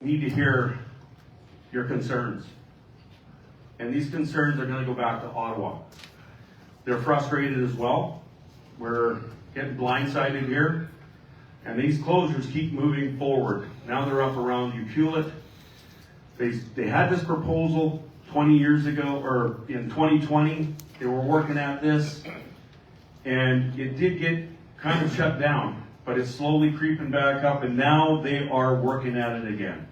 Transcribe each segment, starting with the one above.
need to hear your concerns. And these concerns are going to go back to Ottawa. They're frustrated as well. We're getting blindsided here. And these closures keep moving forward. Now they're up around Upulit. They had this proposal 20 years ago, or in 2020. They were working at this. And it did get kind of shut down. But it's slowly creeping back up, and now they are working at it again.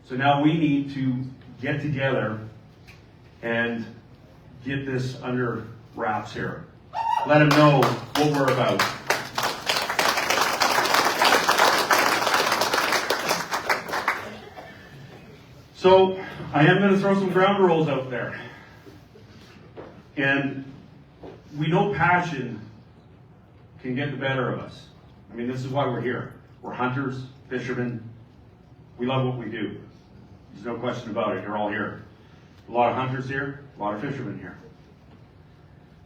So now we need to get together and get this under wraps here. Let them know what we're about. So I am going to throw some ground rules out there. And we know passion can get the better of us. I mean, this is why we're here. We're hunters, fishermen. We love what we do. There's no question about it. You're all here. A lot of hunters here, a lot of fishermen here.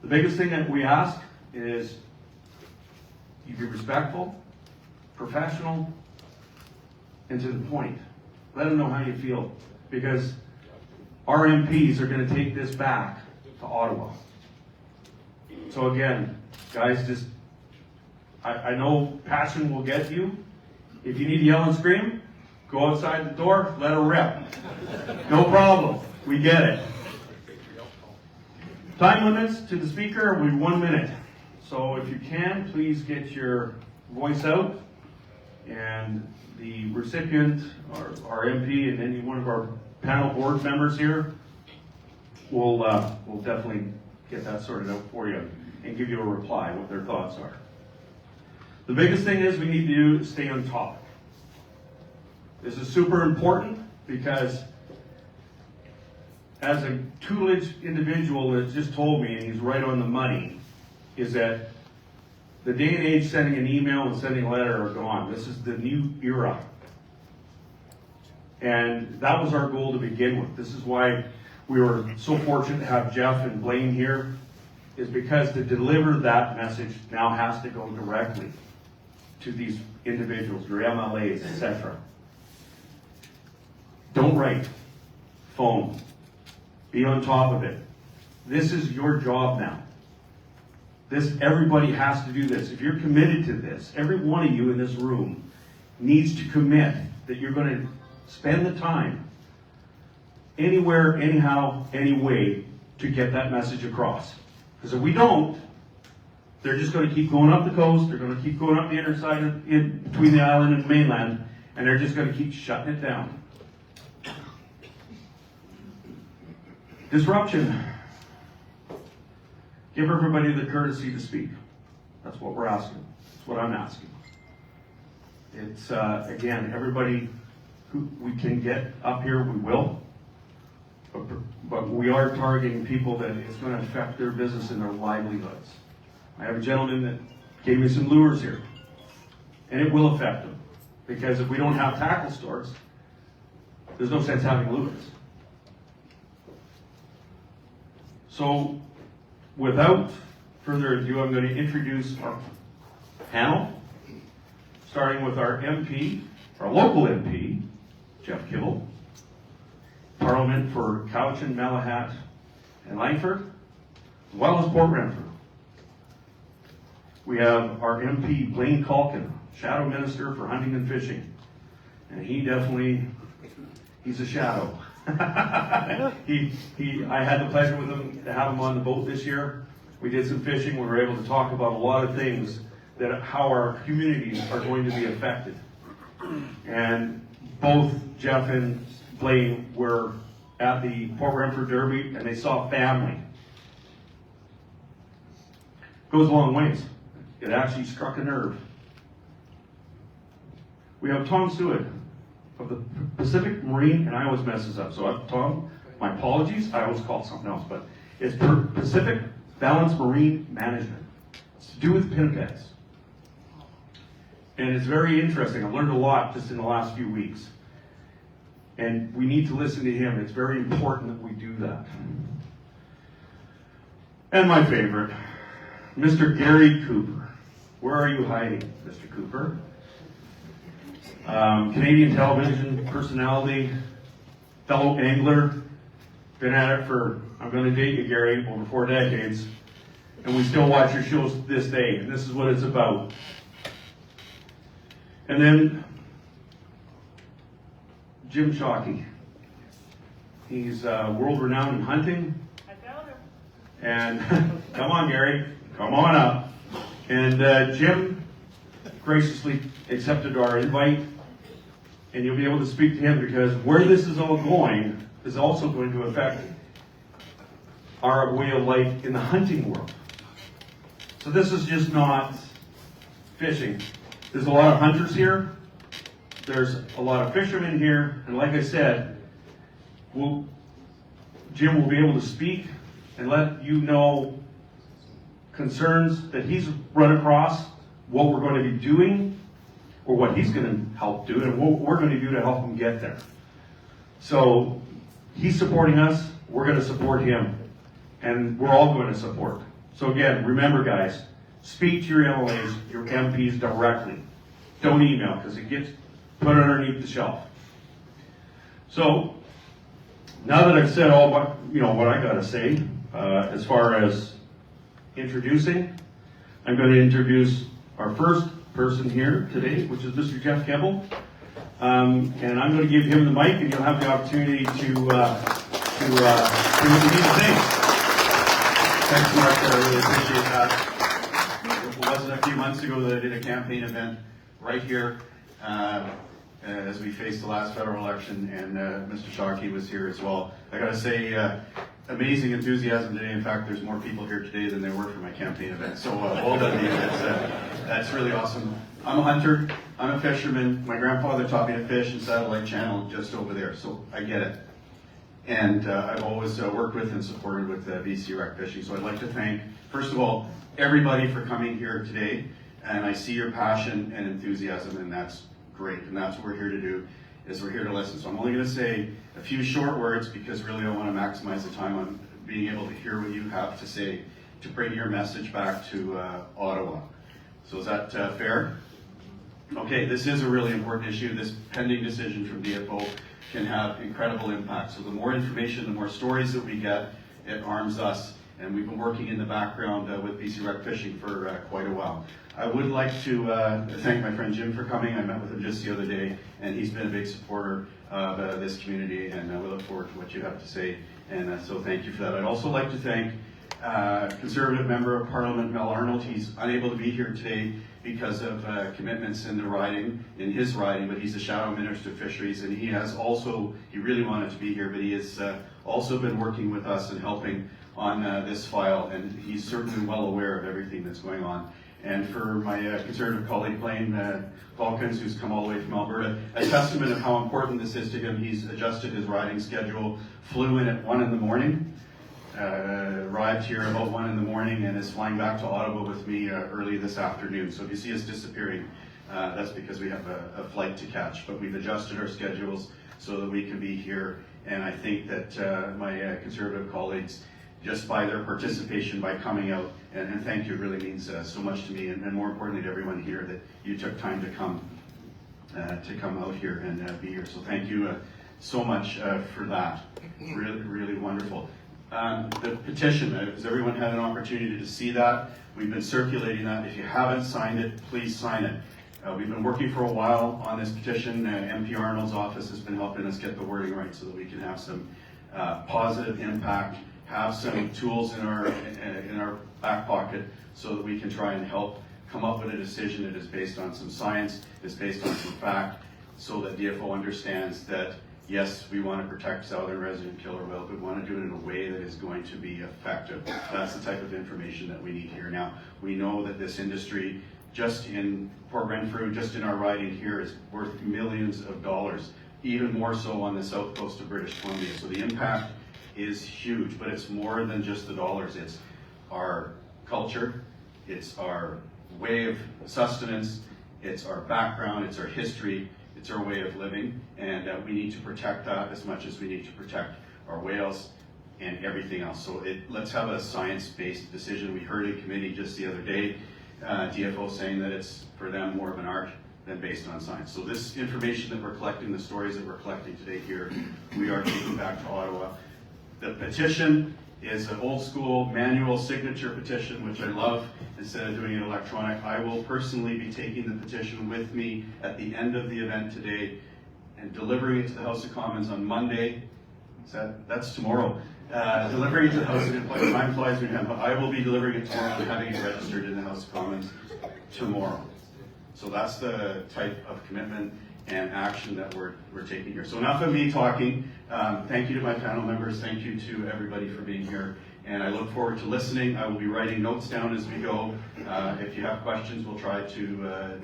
The biggest thing that we ask is you be respectful, professional, and to the point. Let them know how you feel, because our MPs are going to take this back to Ottawa. So again, guys, just I know passion will get you. If you need to yell and scream, go outside the door, let her rip. No problem. We get it. Time limits to the speaker will be 1 minute. So if you can, please get your voice out. And the recipient, our MP, and any one of our panel board members here will definitely get that sorted out for you and give you a reply, what their thoughts are. The biggest thing is we need to do is stay on top. This is super important because as a tutelage individual that just told me, and he's right on the money, is that the day and age sending an email and sending a letter are gone. This is the new era. And that was our goal to begin with. This is why we were so fortunate to have Jeff and Blaine here, is because to deliver that message now has to go directly to these individuals, your MLAs, etc. Don't write. Phone. Be on top of it. This is your job now. Everybody has to do this. If you're committed to this, every one of you in this room needs to commit that you're going to spend the time anywhere, anyhow, any way to get that message across. Because if we don't, they're just going to keep going up the coast, they're going to keep going up the inner side between the island and the mainland, and they're just going to keep shutting it down. Disruption. Give everybody the courtesy to speak. That's what we're asking. That's what I'm asking. It's, again, everybody who we can get up here, we will. But we are targeting people that it's going to affect their business and their livelihoods. I have a gentleman that gave me some lures here. And it will affect them. Because if we don't have tackle stores, there's no sense having lures. So, without further ado, I'm going to introduce our panel, starting with our MP, our local MP, Jeff Kibble, Parliament for Cowichan, Malahat, and Langford, as well as Port Renfrew. We have our MP, Blaine Culkin, Shadow Minister for Hunting and Fishing. And he's a shadow. I had the pleasure with him to have him on the boat this year. We did some fishing. We were able to talk about a lot of things, that how our communities are going to be affected. And both Jeff and Blaine were at the Port Renfrew Derby, and they saw family. Goes a long ways. It actually struck a nerve. We have Tom Seward of the Pacific Marine, and I always mess this up. So Tom, my apologies. I always call it something else, but it's Pacific Balance Marine Management. It's to do with pinnipeds. And it's very interesting. I've learned a lot just in the last few weeks. And we need to listen to him. It's very important that we do that. And my favorite, Mr. Gary Cooper. Where are you hiding, Mr. Cooper? Canadian television personality, fellow angler, been at it for, I'm going to date you, Gary, over 4 decades, and we still watch your shows to this day, and this is what it's about. And then Jim Shockey. He's world-renowned in hunting. I found him. And come on, Gary, come on up. And Jim graciously accepted our invite, and you'll be able to speak to him because where this is all going is also going to affect our way of life in the hunting world. So this is just not fishing. There's a lot of hunters here. There's a lot of fishermen here, and like I said, Jim will be able to speak and let you know concerns that he's run across, what we're going to be doing, or what he's going to help do, and what we're going to do to help him get there. So he's supporting us, we're going to support him, and we're all going to support. So again, remember guys, speak to your MLAs, your MPs directly. Don't email, because it gets put underneath the shelf. So now that I've said all what I got to say, as far as introducing, I'm going to introduce our first person here today, which is Mr. Jeff Keble. And I'm going to give him the mic, and you'll have the opportunity to hear what you need to say. Thanks, Mark. I really appreciate that. It wasn't a few months ago that I did a campaign event right here as we faced the last federal election, and Mr. Shockey was here as well. I got to say, amazing enthusiasm today. In fact, there's more people here today than there were for my campaign event. So well done to you. That's really awesome. I'm a hunter. I'm a fisherman. My grandfather taught me to fish in Satellite Channel just over there, so I get it. And I've always worked with and supported with BCRFA fishing. So I'd like to thank, first of all, everybody for coming here today. And I see your passion and enthusiasm, and that's great. And that's what we're here to do, is we're here to listen. So I'm only going to say a few short words because really I want to maximize the time on being able to hear what you have to say to bring your message back to Ottawa. So is that fair? Okay, this is a really important issue. This pending decision from DFO can have incredible impact. So the more information, the more stories that we get, it arms us. And we've been working in the background with BCRFA Fishing for quite a while. I would like to thank my friend Jim for coming. I met with him just the other day, and he's been a big supporter of this community, and we look forward to what you have to say. And so thank you for that. I'd also like to thank Conservative Member of Parliament Mel Arnold. He's unable to be here today because of commitments in the riding, in his riding, but he's the Shadow Minister of Fisheries, and he really wanted to be here, but he has also been working with us and helping on this file, and he's certainly well aware of everything that's going on. And for my Conservative colleague, Blaine Falkins, who's come all the way from Alberta, a testament of how important this is to him. He's adjusted his riding schedule, flew in at 1 in the morning, arrived here about 1 in the morning, and is flying back to Ottawa with me early this afternoon. So if you see us disappearing, that's because we have a flight to catch. But we've adjusted our schedules so that we can be here. And I think that my Conservative colleagues, just by their participation, by coming out, and thank you, it really means so much to me, and more importantly to everyone here, that you took time to come out here and be here. So thank you so much for that. Really, really wonderful. The petition, has everyone had an opportunity to see that? We've been circulating that. If you haven't signed it, please sign it. We've been working for a while on this petition. MP Arnold's office has been helping us get the wording right so that we can have some positive impact, have some tools in our back pocket so that we can try and help come up with a decision that is based on some science, is based on some fact, so that DFO understands that yes, we want to protect southern resident killer whale, but we want to do it in a way that is going to be effective. That's the type of information that we need here. Now, we know that this industry, just in Port Renfrew, just in our riding here, is worth millions of dollars, even more so on the south coast of British Columbia. So the impact is huge, but it's more than just the dollars. It's our culture, it's our way of sustenance, it's our background, it's our history, it's our way of living, and we need to protect that as much as we need to protect our whales and everything else. So let's have a science-based decision. We heard in committee just the other day, DFO saying that it's for them more of an art than based on science. So this information that we're collecting, the stories that we're collecting today here, we are taking back to Ottawa. The petition is an old school manual signature petition, which I love. Instead of doing it electronic, I will personally be taking the petition with me at the end of the event today and delivering it to the House of Commons on Monday. That's tomorrow. Delivering it to the House of Commons, time flies when you have, I will be delivering it tomorrow and having it registered in the House of Commons tomorrow. So that's the type of commitment and action that we're taking here. So enough of me talking. Thank you to my panel members. Thank you to everybody for being here. And I look forward to listening. I will be writing notes down as we go. If you have questions, we'll try to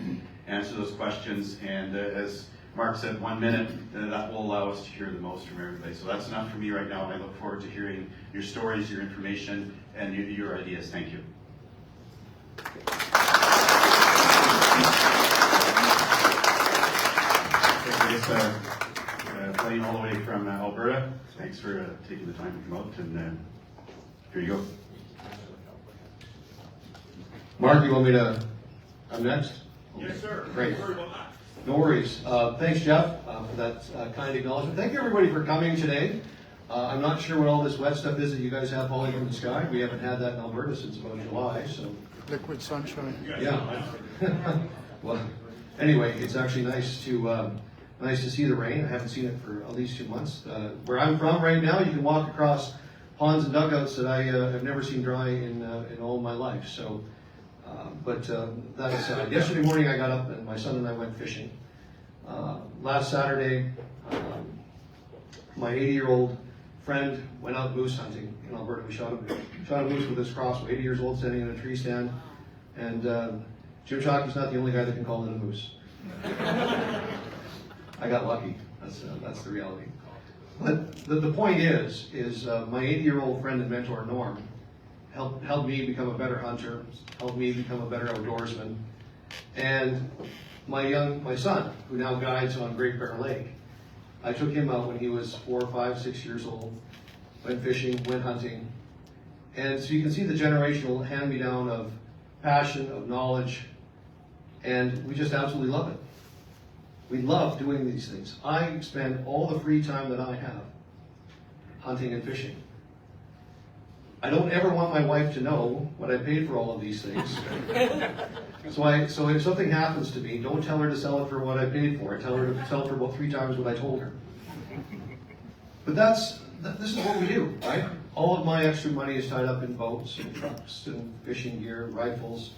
answer those questions. And as Mark said, 1 minute, that will allow us to hear the most from everybody. So that's enough for me right now. I look forward to hearing your stories, your information, and your ideas. Thank you. Plane all the way from Alberta. Thanks for taking the time to come out, and here you go. Mark, you want me to, I'm next? Yes, sir. Great. Don't worry about that. No worries. Thanks, Jeff, for that kind acknowledgement. Thank you, everybody, for coming today. I'm not sure what all this wet stuff is that you guys have falling from the sky. We haven't had that in Alberta since about July, so. Liquid sunshine. Yeah. Well, anyway, it's actually nice to see the rain. I haven't seen it for at least 2 months. Where I'm from right now, you can walk across ponds and dugouts that I have never seen dry in all my life. So, that aside, yesterday morning I got up and my son and I went fishing. Last Saturday, my 80-year-old friend went out moose hunting in Alberta. We shot a moose with this crossbow. 80 years old, standing in a tree stand, and Jim Chalky's not the only guy that can call it a moose. I got lucky. That's the reality. But the point is my 80-year-old friend and mentor Norm helped me become a better hunter, helped me become a better outdoorsman, and my son, who now guides on Great Bear Lake, I took him out when he was 4, 5, 6 years old, went fishing, went hunting, and so you can see the generational hand-me-down of passion, of knowledge, and we just absolutely love it. We love doing these things. I spend all the free time that I have hunting and fishing. I don't ever want my wife to know what I paid for all of these things. So if something happens to me, don't tell her to sell it for what I paid for it. Tell her to sell it for about 3 times what I told her. But this is what we do, right? All of my extra money is tied up in boats and trucks and fishing gear, rifles,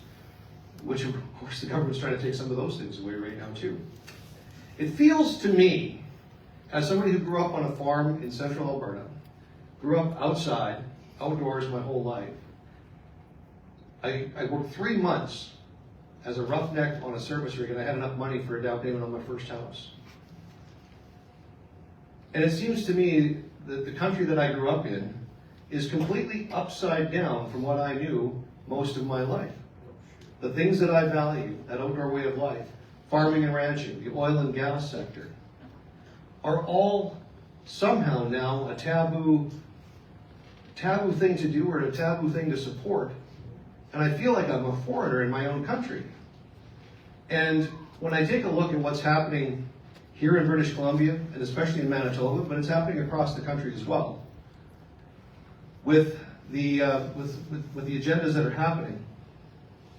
which of course the government's trying to take some of those things away right now too. It feels to me, as somebody who grew up on a farm in central Alberta, grew up outside, outdoors my whole life, I worked 3 months as a roughneck on a service rig, and I had enough money for a down payment on my first house. And it seems to me that the country that I grew up in is completely upside down from what I knew most of my life. The things that I value, that outdoor way of life, farming and ranching, the oil and gas sector, are all somehow now a taboo thing to do or a taboo thing to support. And I feel like I'm a foreigner in my own country. And when I take a look at what's happening here in British Columbia, and especially in Manitoba, but it's happening across the country as well, with the agendas that are happening,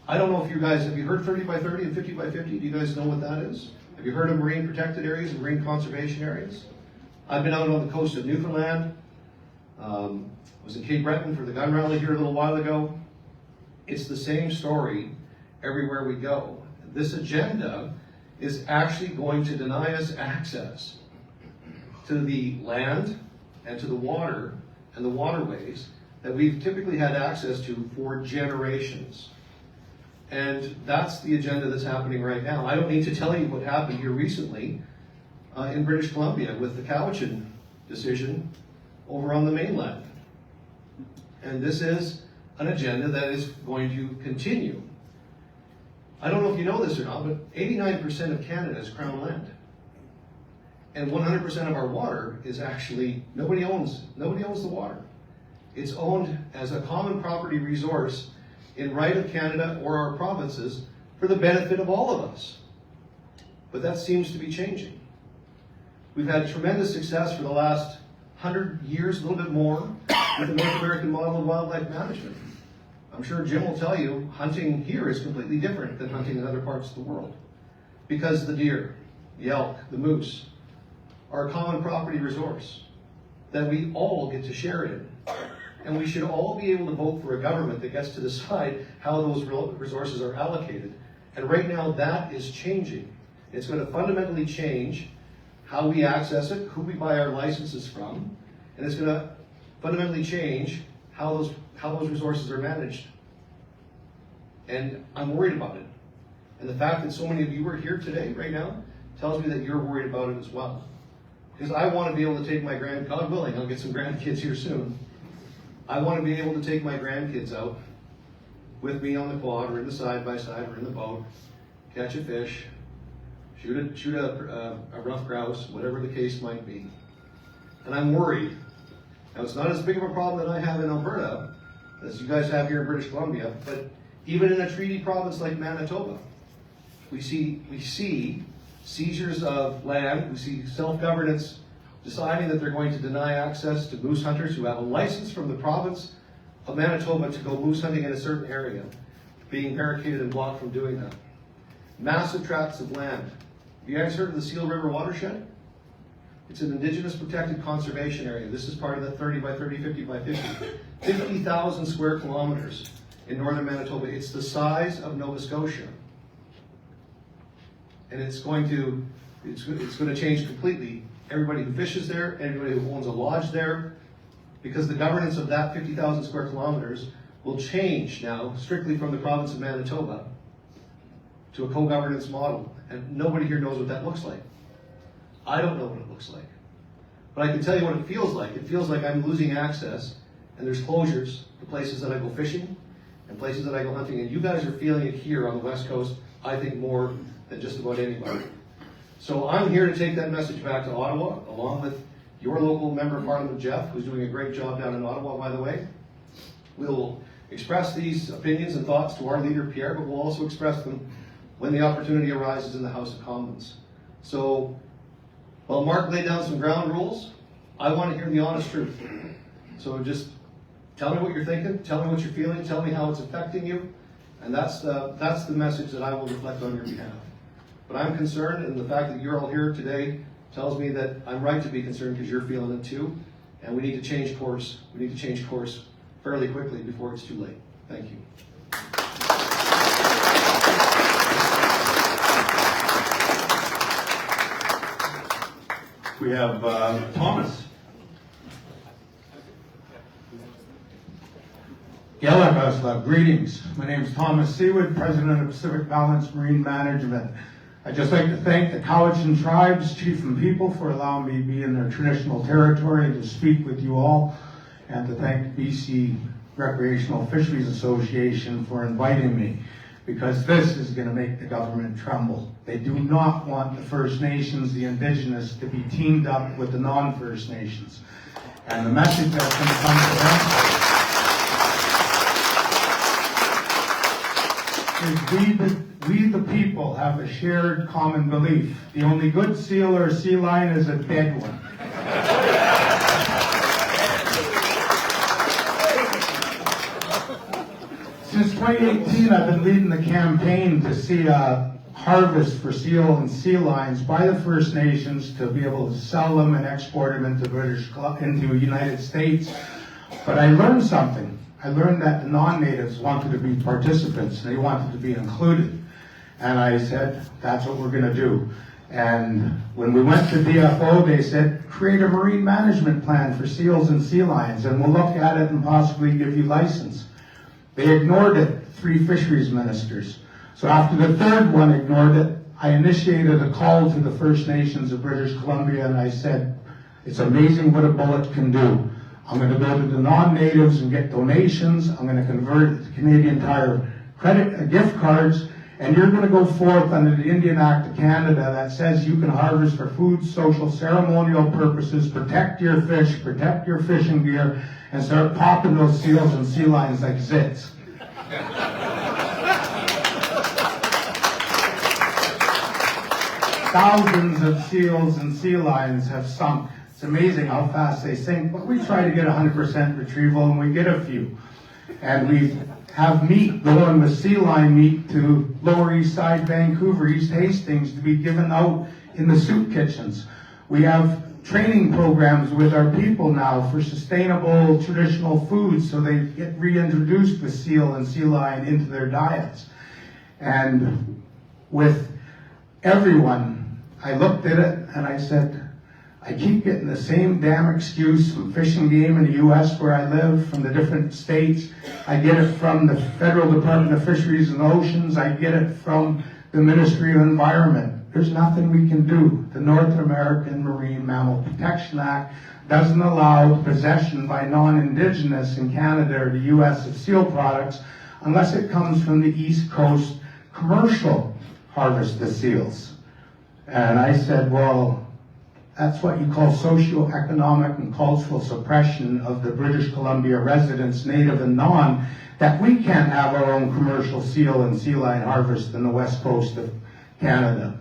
I don't know if you guys, have you heard 30 by 30 and 50 by 50? Do you guys know what that is? Have you heard of marine protected areas and marine conservation areas? I've been out on the coast of Newfoundland. Was in Cape Breton for the gun rally here a little while ago. It's the same story everywhere we go. This agenda is actually going to deny us access to the land and to the water and the waterways that we've typically had access to for generations. And that's the agenda that's happening right now. I don't need to tell you what happened here recently in British Columbia with the Cowichan decision over on the mainland. And this is an agenda that is going to continue. I don't know if you know this or not, but 89% of Canada is Crown land. And 100% of our water is actually, nobody owns the water. It's owned as a common property resource in right of Canada or our provinces for the benefit of all of us. but that seems to be changing. We've had tremendous success for the last 100 years, a little bit more, with the North American model of wildlife management. I'm sure Jim will tell you, hunting here is completely different than hunting in other parts of the world. Because the deer, the elk, the moose are a common property resource that we all get to share in. And we should all be able to vote for a government that gets to decide how those resources are allocated. And right now that is changing. It's going to fundamentally change how we access it, who we buy our licenses from, and it's going to fundamentally change how those resources are managed. And I'm worried about it. And the fact that so many of you are here today, right now, tells me that you're worried about it as well. Because I want to be able to take my God willing, I'll get some grandkids here soon. I want to be able to take my grandkids out with me on the quad or in the side-by-side or in the boat, catch a fish, shoot a rough grouse, whatever the case might be. And I'm worried. Now, it's not as big of a problem that I have in Alberta as you guys have here in British Columbia, but even in a treaty province like Manitoba, we see seizures of land, we see self-governance deciding that they're going to deny access to moose hunters who have a license from the province of Manitoba to go moose hunting in a certain area, being barricaded and blocked from doing that. Massive tracts of land. Have you guys heard of the Seal River watershed? It's an Indigenous protected conservation area. This is part of the 30 by 30, 50 by 50. 50,000 square kilometers in northern Manitoba. It's the size of Nova Scotia. And it's going to change completely everybody who fishes there, everybody who owns a lodge there, because the governance of that 50,000 square kilometers will change now strictly from the province of Manitoba to a co-governance model. And nobody here knows what that looks like. I don't know what it looks like. But I can tell you what it feels like. It feels like I'm losing access, and there's closures to places that I go fishing and places that I go hunting. And you guys are feeling it here on the West Coast, I think, more than just about anybody. So I'm here to take that message back to Ottawa, along with your local member of Parliament, Jeff, who's doing a great job down in Ottawa, by the way. We'll express these opinions and thoughts to our leader, Pierre, but we'll also express them when the opportunity arises in the House of Commons. So, while Mark laid down some ground rules, I want to hear the honest truth. So just tell me what you're thinking, tell me what you're feeling, tell me how it's affecting you, and that's the message that I will reflect on your behalf. But I'm concerned, and the fact that you're all here today tells me that I'm right to be concerned because you're feeling it too, and we need to change course. We need to change course fairly quickly before it's too late. Thank you. We have Thomas. Yellowhouse, greetings. My name is Thomas Seawood, President of Pacific Balance Marine Management. I'd just like to thank the Cowichan tribes, chief and people, for allowing me to be in their traditional territory and to speak with you all, and to thank the BC Recreational Fisheries Association for inviting me, because this is going to make the government tremble. They do not want the First Nations, the Indigenous, to be teamed up with the non-First Nations. And the message that's going to come to them is we the people have a shared common belief. The only good seal or sea lion is a dead one. Since 2018, I've been leading the campaign to see a harvest for seal and sea lions by the First Nations to be able to sell them and export them into the United States. But I learned something. I learned that the non-natives wanted to be participants. They wanted to be included. And I said, that's what we're going to do. And when we went to DFO, they said, create a marine management plan for seals and sea lions, and we'll look at it and possibly give you license. They ignored it, 3 fisheries ministers. So after the third one ignored it, I initiated a call to the First Nations of British Columbia, and I said, it's amazing what a bullet can do. I'm going to go to the non-natives and get donations. I'm going to convert it to Canadian Tire credit gift cards, and you're going to go forth under the Indian Act of Canada that says you can harvest for food, social, ceremonial purposes, protect your fish, protect your fishing gear, and start popping those seals and sea lions like zits. thousands of seals and sea lions have sunk. It's amazing how fast they sink, but we try to get 100% retrieval, and we get a few. And we have meat going with sea lion meat to Lower East Side, Vancouver, East Hastings, to be given out in the soup kitchens. We have training programs with our people now for sustainable traditional foods, so they get reintroduced with seal and sea lion into their diets. And with everyone, I looked at it and I said, I keep getting the same damn excuse from Fish and Game in the U.S. where I live, from the different states. I get it from the Federal Department of Fisheries and Oceans. I get it from the Ministry of Environment. There's nothing we can do. The North American Marine Mammal Protection Act doesn't allow possession by non-Indigenous in Canada or the U.S. of seal products unless it comes from the East Coast commercial harvest of seals. And I said, well, that's what you call socio-economic and cultural suppression of the British Columbia residents, native and non, that we can't have our own commercial seal and sea lion harvest in the west coast of Canada.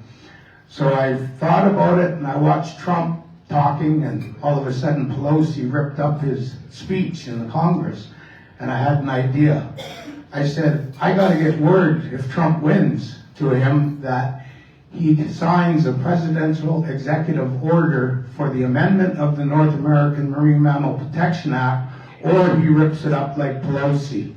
So I thought about it, and I watched Trump talking, and all of a sudden Pelosi ripped up his speech in the Congress, and I had an idea. I said, I gotta get word, if Trump wins, to him that he signs a presidential executive order for the amendment of the North American Marine Mammal Protection Act, or he rips it up like Pelosi.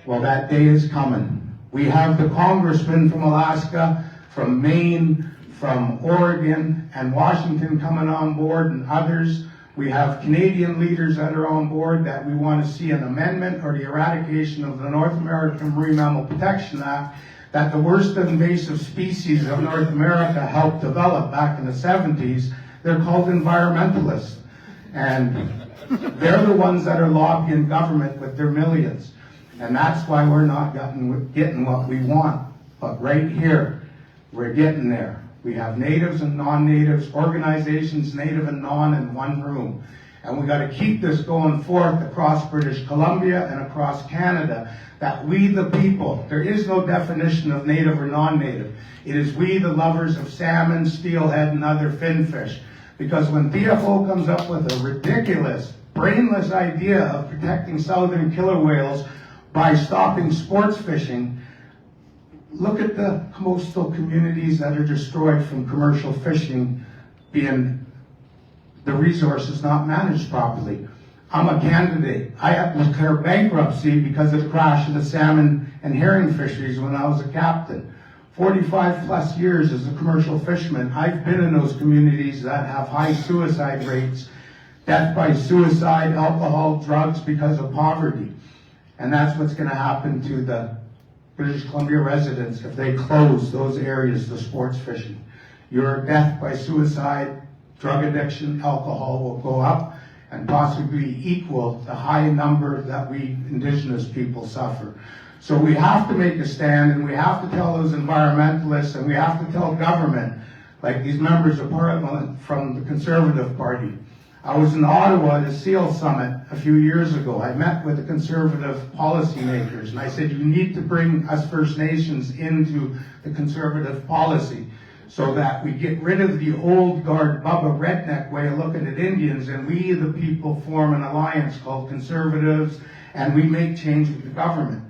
Well, that day is coming. We have the congressmen from Alaska, from Maine, from Oregon and Washington coming on board, and others. We have Canadian leaders that are on board that we want to see an amendment or the eradication of the North American Marine Mammal Protection Act that the worst invasive species of North America helped develop back in the 70s. They're called environmentalists. And they're the ones that are lobbying government with their millions. And that's why we're not getting what we want. But right here, we're getting there. We have natives and non-natives, organizations, native and non, in one room. And we got to keep this going forth across British Columbia and across Canada, that we the people, there is no definition of native or non-native. It is we the lovers of salmon, steelhead, and other finfish. Because when DFO comes up with a ridiculous, brainless idea of protecting southern killer whales by stopping sports fishing, look at the coastal communities that are destroyed from commercial fishing being the resources not managed properly. I'm a candidate. I had to declare bankruptcy because of the crash of the salmon and herring fisheries when I was a captain. 45 plus years as a commercial fisherman, I've been in those communities that have high suicide rates, death by suicide, alcohol, drugs because of poverty. And that's what's going to happen to the British Columbia residents if they close those areas to sports fishing. Your death by suicide, drug addiction, alcohol will go up and possibly equal the high number that we Indigenous people suffer. So we have to make a stand, and we have to tell those environmentalists, and we have to tell government, like these members of Parliament from the Conservative Party. I was in Ottawa at a SEAL summit a few years ago. I met with the Conservative policymakers, and I said, you need to bring us First Nations into the Conservative policy so that we get rid of the old guard Bubba redneck way of looking at Indians, and we the people form an alliance called Conservatives, and we make change with the government.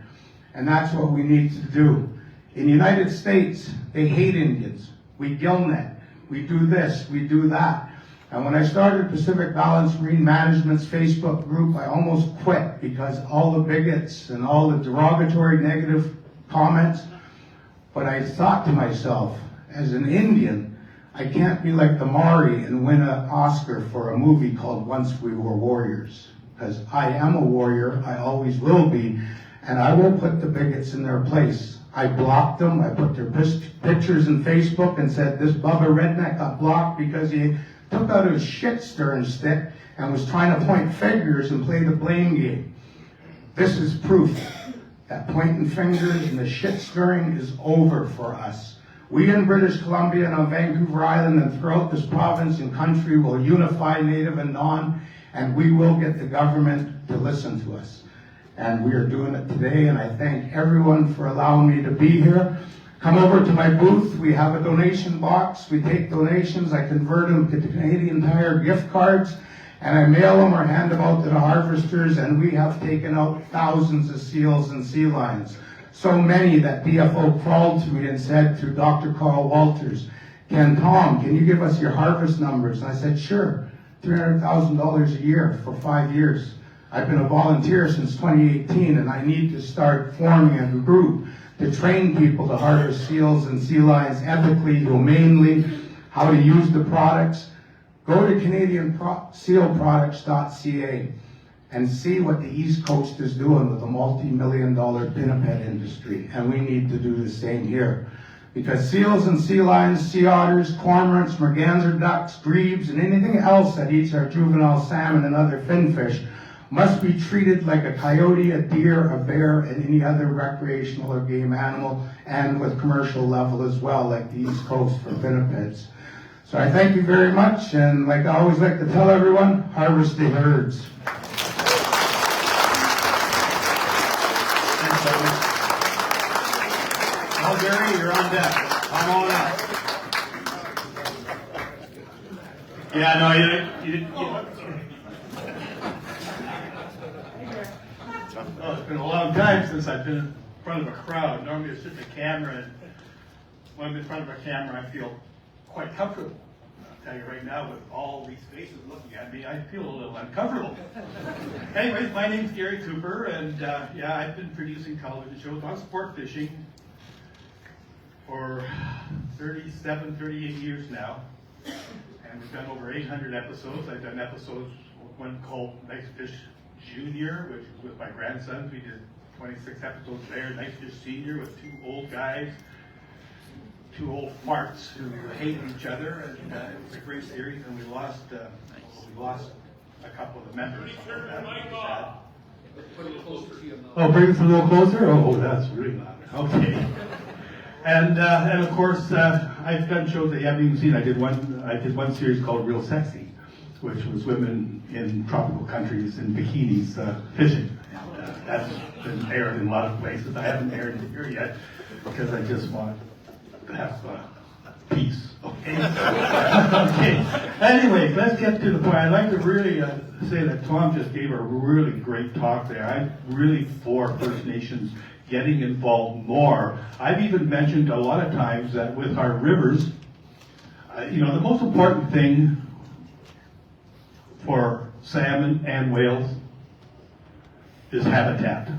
And that's what we need to do. In the United States, they hate Indians. We gillnet. We do this, we do that. And when I started Pacific Balance Marine Management's Facebook group, I almost quit because all the bigots and all the derogatory negative comments. But I thought to myself, as an Indian, I can't be like the Maori and win an Oscar for a movie called Once We Were Warriors. Because I am a warrior, I always will be, and I will put the bigots in their place. I blocked them, I put their pictures in Facebook and said, this Bubba redneck got blocked because he took out his shit stirring stick and was trying to point fingers and play the blame game. This is proof that pointing fingers and the shit stirring is over for us. We in British Columbia and on Vancouver Island and throughout this province and country will unify Native and non, and we will get the government to listen to us. And we are doing it today, and I thank everyone for allowing me to be here. Come over to my booth. We have a donation box. We take donations. I convert them to Canadian Tire gift cards, and I mail them or hand them out to the harvesters, and we have taken out thousands of seals and sea lions. So many that DFO crawled to me and said to Dr. Carl Walters, Tom, can you give us your harvest numbers? And I said, sure, $300,000 a year for 5 years. I've been a volunteer since 2018, and I need to start forming a group to train people to harvest seals and sea lions ethically, humanely, how to use the products. Go to CanadianSealProducts.ca and see what the East Coast is doing with the multi-million-dollar pinniped industry, and we need to do the same here. Because seals and sea lions, sea otters, cormorants, merganser ducks, grebes, and anything else that eats our juvenile salmon and other finfish must be treated like a coyote, a deer, a bear, and any other recreational or game animal, and with commercial level as well, like the East Coast for pinnipeds. So I thank you very much, and like I always like to tell everyone, harvest the herds. Thanks, Douglas. Now, Gary, you're on deck. Come on up. Yeah, no, you Oh, it's been a long time since I've been in front of a crowd. Normally it's just a camera, and when I'm in front of a camera, I feel quite comfortable. I'll tell you right now, with all these faces looking at me, I feel a little uncomfortable. Anyways, my name's Gary Cooper, and yeah, I've been producing television shows on sport fishing for 37, 38 years now. And we've done over 800 episodes. I've done episodes, one called Nice Fish Junior, which was with my grandsons. We did 26 episodes there. Nice Fish Senior with two old guys, two old farts who hated each other, and it was a great series. And we lost a couple of the members. That was sad. Oh, bring it a little closer? Oh, that's really loud. Okay. And of course, I've done shows that you haven't even seen. I did one series called Real Sexy, which was women in tropical countries in bikinis fishing. And that's been aired in a lot of places. I haven't aired it here yet because I just want to have peace. Okay. Okay. Anyway, let's get to the point. I'd like to really say that Tom just gave a really great talk there. I'm really for First Nations getting involved more. I've even mentioned a lot of times that with our rivers, the most important thing for salmon and whales is habitat.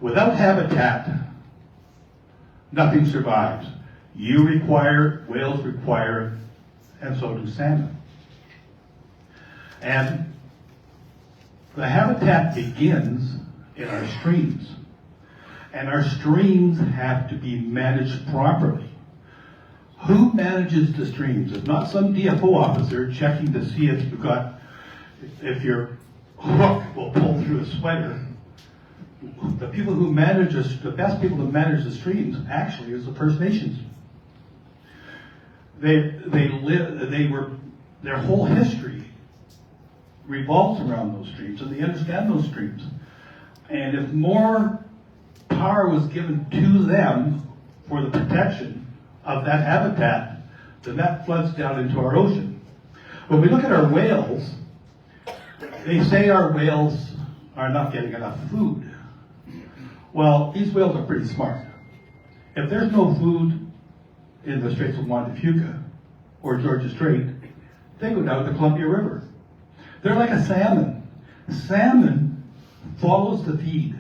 Without habitat, nothing survives. You require, whales require, and so do salmon. And the habitat begins in our streams. And our streams have to be managed properly. Who manages the streams? It's not some DFO officer checking to see if if your hook will pull through a sweater. The people who manage the best people to manage the streams actually is the First Nations. Their whole history revolves around those streams, and they understand those streams. And if more power was given to them for the protection of that habitat, then that floods down into our ocean. When we look at our whales, they say our whales are not getting enough food. Well, these whales are pretty smart. If there's no food in the Straits of Juan de Fuca or Georgia Strait, they go down the Columbia River. They're like a salmon. Salmon follows the feed.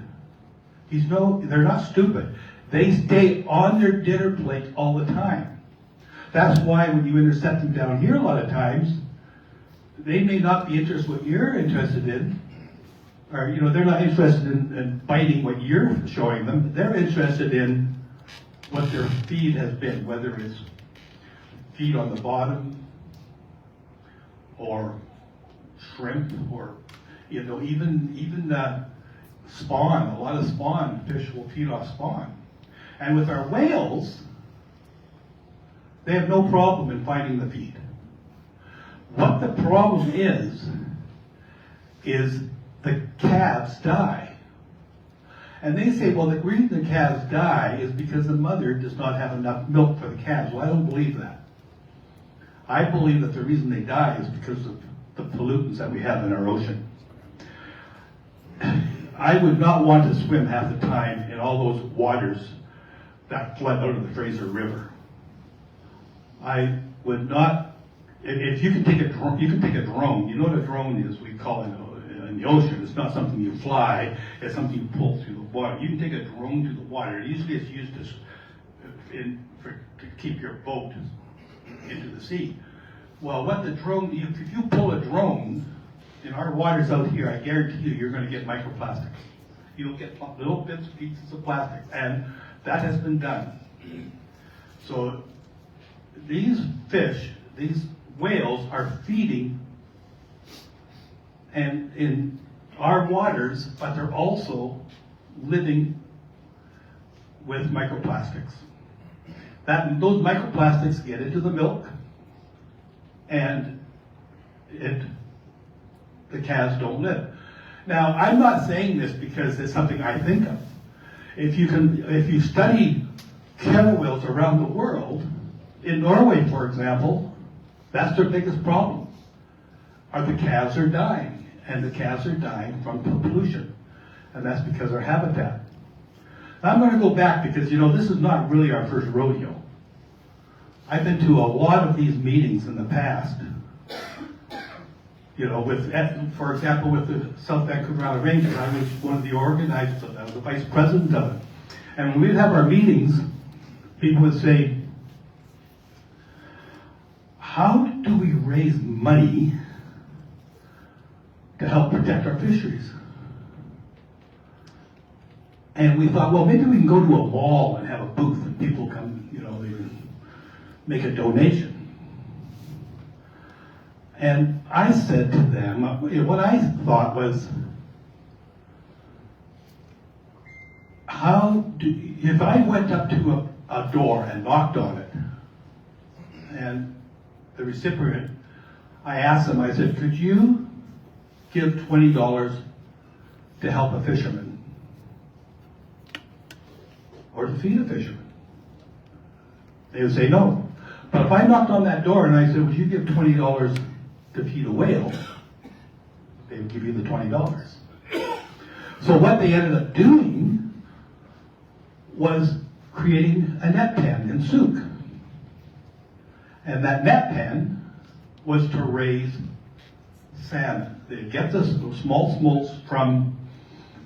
They're not stupid. They stay on their dinner plate all the time. That's why when you intercept them down here a lot of times, they may not be interested in what you're interested in, or they're not interested in biting what you're showing them. They're interested in what their feed has been, whether it's feed on the bottom, or shrimp, or even spawn. A lot of spawn fish will feed off spawn. And with our whales, they have no problem in finding the feed. What the problem is the calves die. And they say, well, the reason the calves die is because the mother does not have enough milk for the calves. Well, I don't believe that. I believe that the reason they die is because of the pollutants that we have in our ocean. I would not want to swim half the time in all those waters that flood out of the Fraser River. I would not. If you can take a drone, you can take a drone. You know what a drone is? We call it in the ocean. It's not something you fly. It's something you pull through the water. You can take a drone through the water. Usually, it's used to keep your boat into the sea. Well, what the drone? If you pull a drone in our waters out here, I guarantee you're going to get microplastics. You'll get little bits, pieces of plastic, and that has been done. So these fish, these whales are feeding and in our waters, but they're also living with microplastics. Those microplastics get into the milk, and the calves don't live. Now, I'm not saying this because it's something I think of. If you study killer whales around the world, in Norway, for example, that's their biggest problem. The calves are dying, and the calves are dying from pollution, and that's because our habitat. Now, I'm going to go back because, this is not really our first rodeo. I've been to a lot of these meetings in the past, for example, with the South Vancouver Island Rangers. I was one of the organizers of that. I was the vice president of it. And when we'd have our meetings, people would say, how do we raise money to help protect our fisheries? And we thought, well, maybe we can go to a mall and have a booth and people come, they make a donation. And I said to them, what I thought was, if I went up to a door and knocked on it, and the recipient, I asked them, I said, could you give $20 to help a fisherman? Or to feed a fisherman? They would say no. But if I knocked on that door and I said, would you give $20 to feed a whale? They would give you the $20. So what they ended up doing was creating a net pen in Souk. And that net pen was to raise salmon. They'd get the small smolts from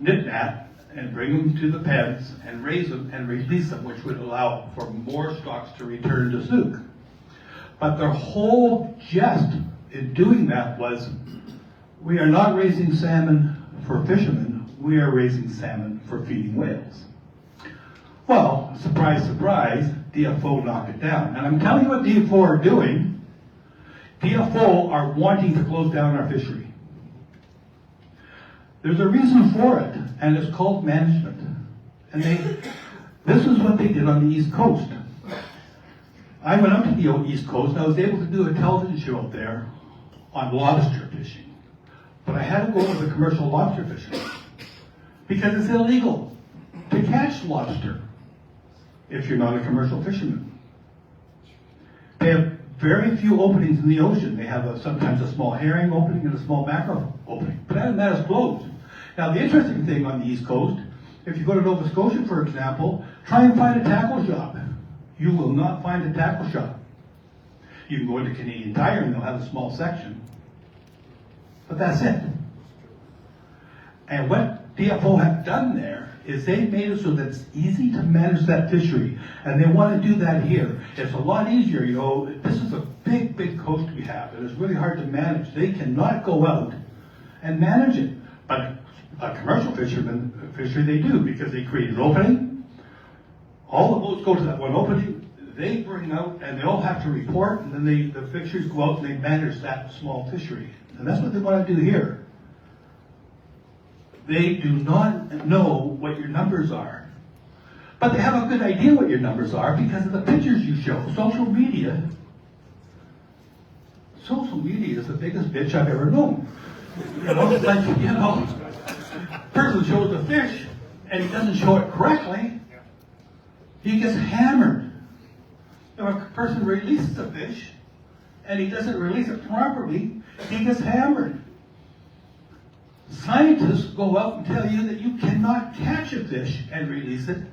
Nitnat and bring them to the pens and raise them and release them, which would allow for more stocks to return to Souk. But their whole jest in doing that was, we are not raising salmon for fishermen, we are raising salmon for feeding whales. Well, surprise, surprise, DFO knocked it down. And I'm telling you what DFO are doing. DFO are wanting to close down our fishery. There's a reason for it, and it's called management. And this is what they did on the East Coast. I went up to the East Coast, and I was able to do a television show up there on lobster fishing. But I had to go to the commercial lobster fishing because it's illegal to catch lobster if you're not a commercial fisherman. They have very few openings in the ocean. They have sometimes a small herring opening and a small mackerel opening. But that is closed. Now, the interesting thing on the East Coast, if you go to Nova Scotia, for example, try and find a tackle shop. You will not find a tackle shop. You can go into Canadian Tire and they'll have a small section. But that's it. And what DFO have done there is they made it so that it's easy to manage that fishery. And they want to do that here. It's a lot easier, This is a big, big coast we have. And it's really hard to manage. They cannot go out and manage it. But a commercial fishery they do, because they create an opening. All the boats go to that one opening. They bring out, and they all have to report, and then the fisheries go out and they manage that small fishery. And that's what they want to do here. They do not know what your numbers are. But they have a good idea what your numbers are because of the pictures you show. Social media is the biggest bitch I've ever known. It's like, person shows a fish, and he doesn't show it correctly, he gets hammered. If a person releases a fish and he doesn't release it properly, he gets hammered. Scientists go out and tell you that you cannot catch a fish and release it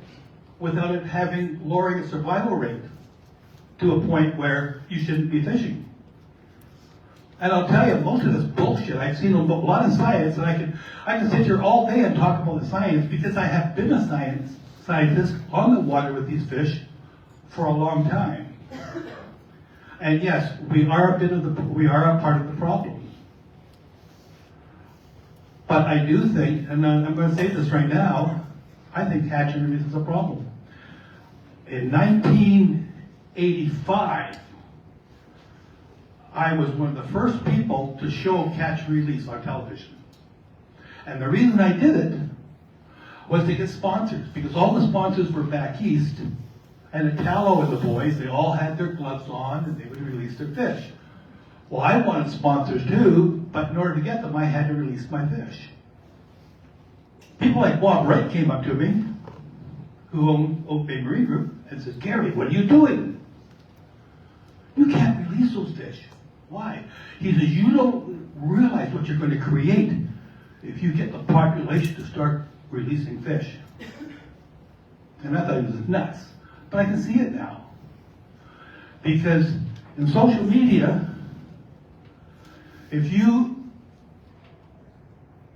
without it lowering its survival rate to a point where you shouldn't be fishing. And I'll tell you, most of this bullshit, I've seen a lot of science, and I can sit here all day and talk about the science because I have been a scientist on the water with these fish for a long time. And yes, we are a part of the problem. But I do think, and I'm going to say this right now, I think catch and release is a problem. In 1985, I was one of the first people to show catch and release on television. And the reason I did it was to get sponsors, because all the sponsors were back east, and Italo and the boys, they all had their gloves on, and they would release their fish. Well, I wanted sponsors too, but in order to get them, I had to release my fish. People like Bob Wright came up to me, who owned Oak Bay Marine Group, and said, "Gary, what are you doing? You can't release those fish." Why? He says, "You don't realize what you're going to create if you get the population to start releasing fish." And I thought he was nuts. But I can see it now. Because in social media, if you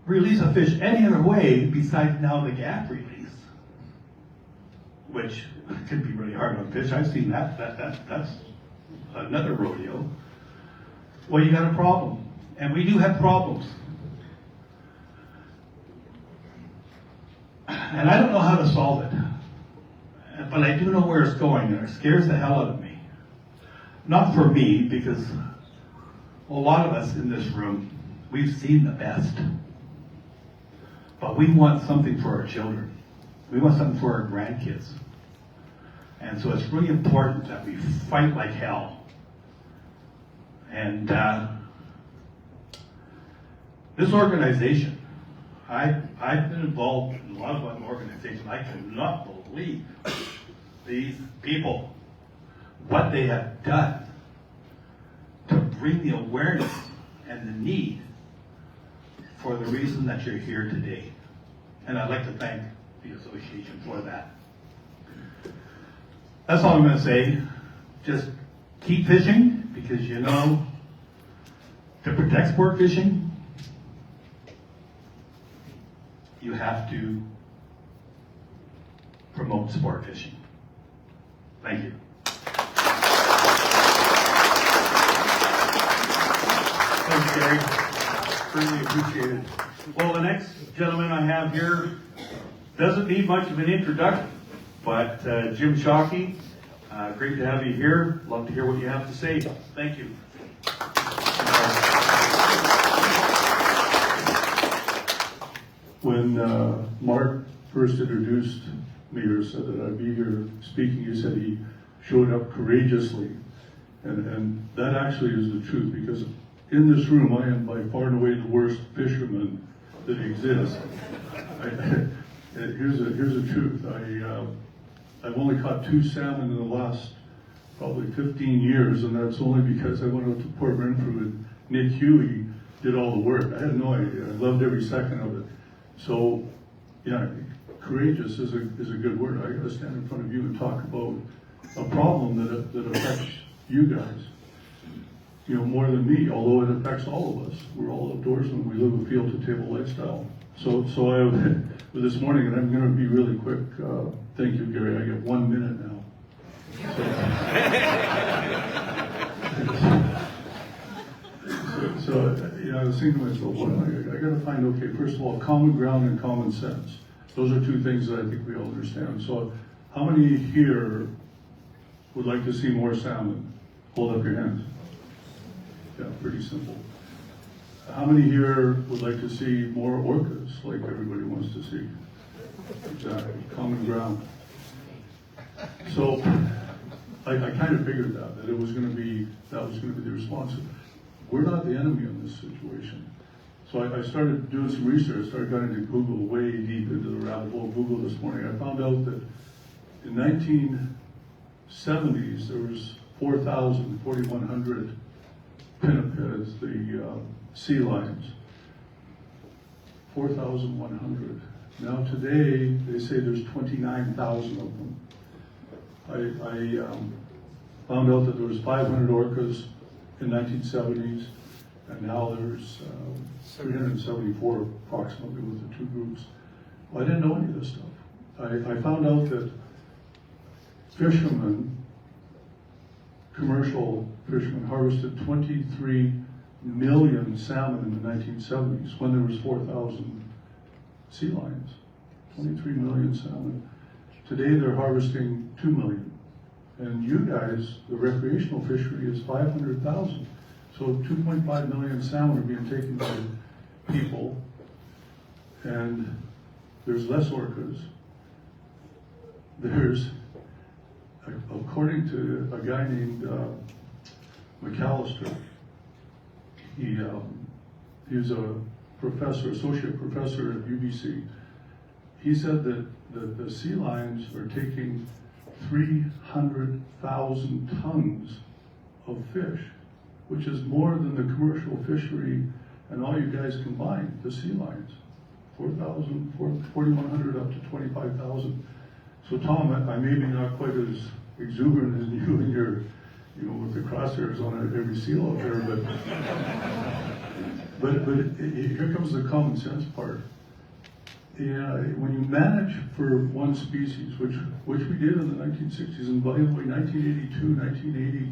release a fish any other way besides now the gap release, which can be really hard on fish, I've seen that's another rodeo. Well, you got a problem. And we do have problems. And I don't know how to solve it. But I do know where it's going, and it scares the hell out of me. Not for me, because a lot of us in this room, we've seen the best. But we want something for our children. We want something for our grandkids. And so it's really important that we fight like hell. And this organization, I've been involved in a lot of other organizations. I cannot believe these people, what they have done to bring the awareness and the need for the reason that you're here today. And I'd like to thank the association for that. That's all I'm going to say. Just keep fishing, because you know, to protect sport fishing, you have to promote sport fishing. Thank you. Thanks, Gary. Really appreciate it. Well, the next gentleman I have here doesn't need much of an introduction, but Jim Shockey, great to have you here. Love to hear what you have to say. Thank you. When Mark first introduced me or said that I'd be here speaking, he said he showed up courageously. And that actually is the truth, because in this room I am by far and away the worst fisherman that exists. Here's the truth. I've only caught 2 salmon in the last probably 15 years, and that's only because I went out to Port Renfrew and Nick Huey did all the work. I had no idea. I loved every second of it. So, yeah, courageous is a good word. I got to stand in front of you and talk about a problem that affects you guys, you know, more than me, although it affects all of us. We're all outdoorsmen. We live a field-to-table lifestyle. So this morning, and I'm going to be really quick. Thank you, Gary. I get 1 minute now. So you know, I was thinking to myself, well, I got to find, okay, first of all, common ground and common sense. Those are 2 things that I think we all understand. So how many here would like to see more salmon? Hold up your hands. Yeah, pretty simple. How many here would like to see more orcas, like everybody wants to see? Exactly, common ground. So I kind of figured that it was going to be, that was going to be the response. We're not the enemy in this situation. So I started doing some research, started going into Google, way deep into the rabbit hole of Google this morning. I found out that in 1970s, there was 4,100 pinnipeds, the sea lions. 4,100. Now today, they say there's 29,000 of them. I found out that there was 500 orcas in 1970s, and now there's 374 approximately with the two groups. Well, I didn't know any of this stuff. I found out that fishermen, commercial fishermen, harvested 23 million salmon in the 1970s when there was 4,000 sea lions. 23 million salmon. Today they're harvesting 2 million. And you guys, the recreational fishery is 500,000. So 2.5 million salmon are being taken by people, and there's less orcas. There's, according to a guy named McAllister, he was a professor, associate professor at UBC. He said that the sea lions are taking 300,000 tons of fish, which is more than the commercial fishery and all you guys combined, the sea lions. 4,100 up to 25,000. So Tom, I may be not quite as exuberant as you and your, with the crosshairs on every seal out there, but here comes the common sense part. Yeah, when you manage for one species, which we did in the 1960s, and by the way, 1982, 1980,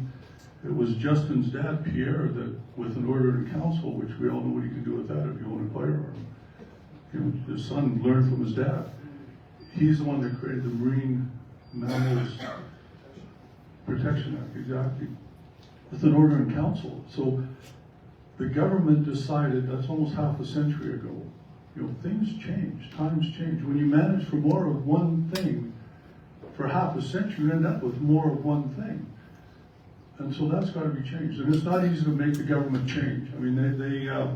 it was Justin's dad, Pierre, that with an order in council, which we all know what you can do with that if you own a firearm. His son learned from his dad. He's the one that created the Marine Mammals Protection Act, exactly, with an order in council. So the government decided, that's almost half a century ago, things change, times change. When you manage for more of one thing for half a century, you end up with more of one thing. And so that's got to be changed. And it's not easy to make the government change. I mean, they a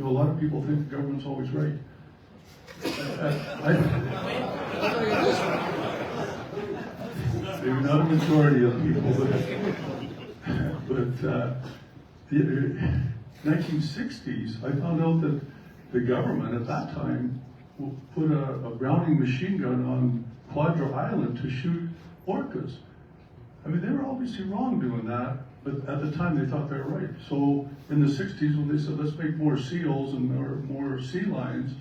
lot of people think the government's always right. Maybe not a majority of people, but 1960s, I found out that the government at that time put a Browning machine gun on Quadra Island to shoot orcas. I mean, they were obviously wrong doing that, but at the time they thought they were right. So in the 60s, when they said, let's make more seals and more sea lions,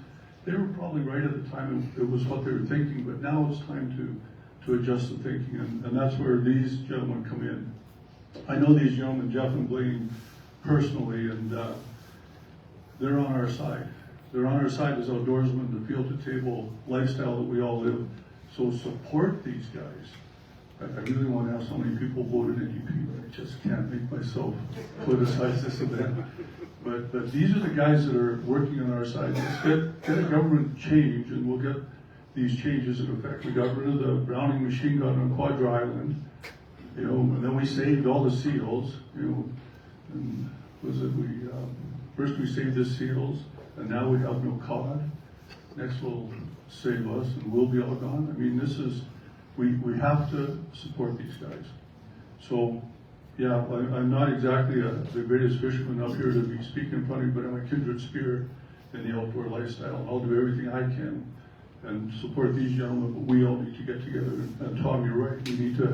they were probably right at the time. It was what they were thinking, but now it's time to adjust the thinking, and that's where these gentlemen come in. I know these gentlemen, Jeff and Blaine, personally, and they're on our side. They're on our side as outdoorsmen, the field-to-table lifestyle that we all live. So support these guys. I really want to ask how many people voted NDP, but I just can't make myself politicize this event. But these are the guys that are working on our side. Let's get a government change, and we'll get these changes in effect. We got rid of the Browning machine gun on Quadra Island, and then we saved all the seals, and first we saved the seals, and now we have no cod. Next will save us, and we'll be all gone. I mean, we have to support these guys. So, yeah, I'm not exactly the greatest fisherman up here to be speaking in front of you, but I'm a kindred spirit in the outdoor lifestyle. I'll do everything I can and support these gentlemen, but we all need to get together. And Tom, you're right, we need to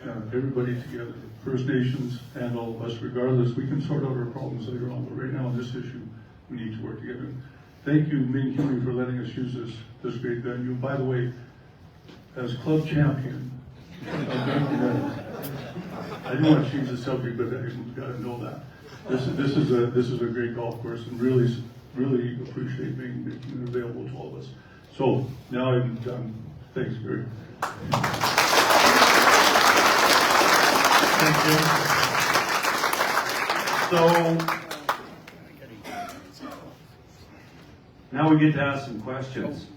have everybody together, First Nations and all of us, regardless. We can sort out our problems later on, but right now on this issue, we need to work together. Thank you, Ming Huey, for letting us use this great venue. By the way, as club champion, I don't want to change the subject, but you've got to know that this is a great golf course, and really appreciate making it available to all of us. So now I'm done. Thanks, Gary. Thank you. So now we get to ask some questions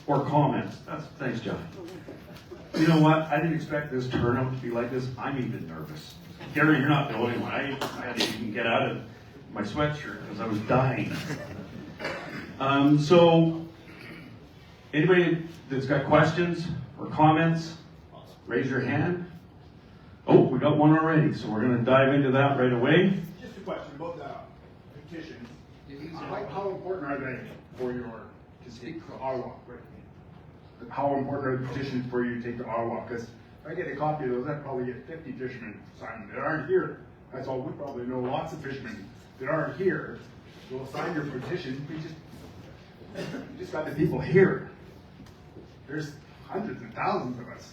or comments. Thanks, John. You know what? I didn't expect this turnout to be like this. I'm even nervous. Gary, you're not the only one. I had to even get out of my sweatshirt because I was dying. So, anybody that's got questions or comments, raise your hand. Oh, we got one already, so we're going to dive into that right away. Just a question about the petitions. How important are they for your, to take to Ottawa? How important are the petitions for you to take to Ottawa? Because if I get a copy of those, I'd probably get 50 fishermen signing that aren't here. That's all, we probably know lots of fishermen that aren't here. Will sign your petition. You just got the people here. There's hundreds and thousands of us.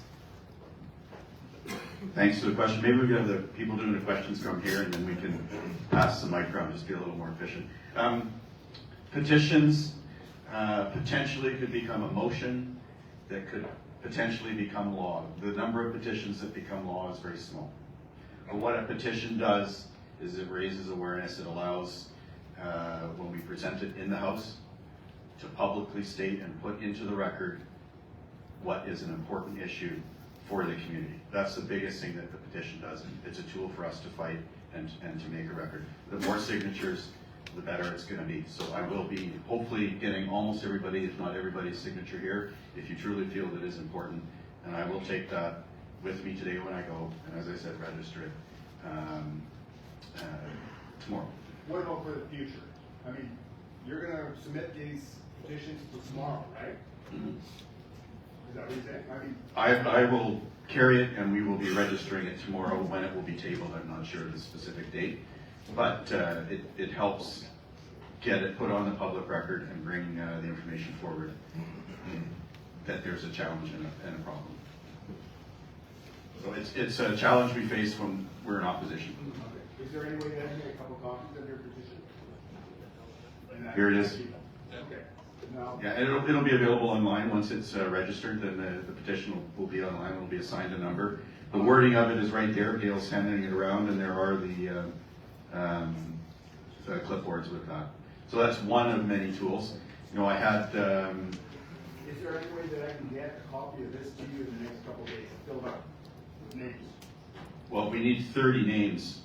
Thanks for the question. Maybe we can have the people doing the questions come here and then we can pass the mic around, just be a little more efficient. Petitions potentially could become a motion that could potentially become law. The number of petitions that become law is very small. But what a petition does is it raises awareness. It allows, when we present it in the House, to publicly state and put into the record what is an important issue for the community. That's the biggest thing that the petition does. It's a tool for us to fight and to make a record. The more signatures, the better it's going to be. So I will be hopefully getting almost everybody, if not everybody's signature here, if you truly feel that is important. And I will take that with me today when I go, and as I said, register it tomorrow. What about for the future? I mean, you're gonna submit these petitions to tomorrow, right? Mhm. Is that what you're saying? I mean, I will carry it and we will be registering it tomorrow. When it will be tabled, I'm not sure of the specific date. But it helps get it put on the public record and bring the information forward that there's a challenge and a problem. So it's a challenge we face when we're in opposition. is there any way that I can get a couple copies of your petition? Here it is. Okay. Now, Yeah, and it'll be available online once it's registered. Then the petition will be online. It'll be assigned a number. The wording of it is right there. Gail's handing it around, and there are the clipboards with that. So that's one of many tools. You know, I had. is there any way that I can get a copy of this to you in the next couple of days, filled out with names? Well, we need 30 names,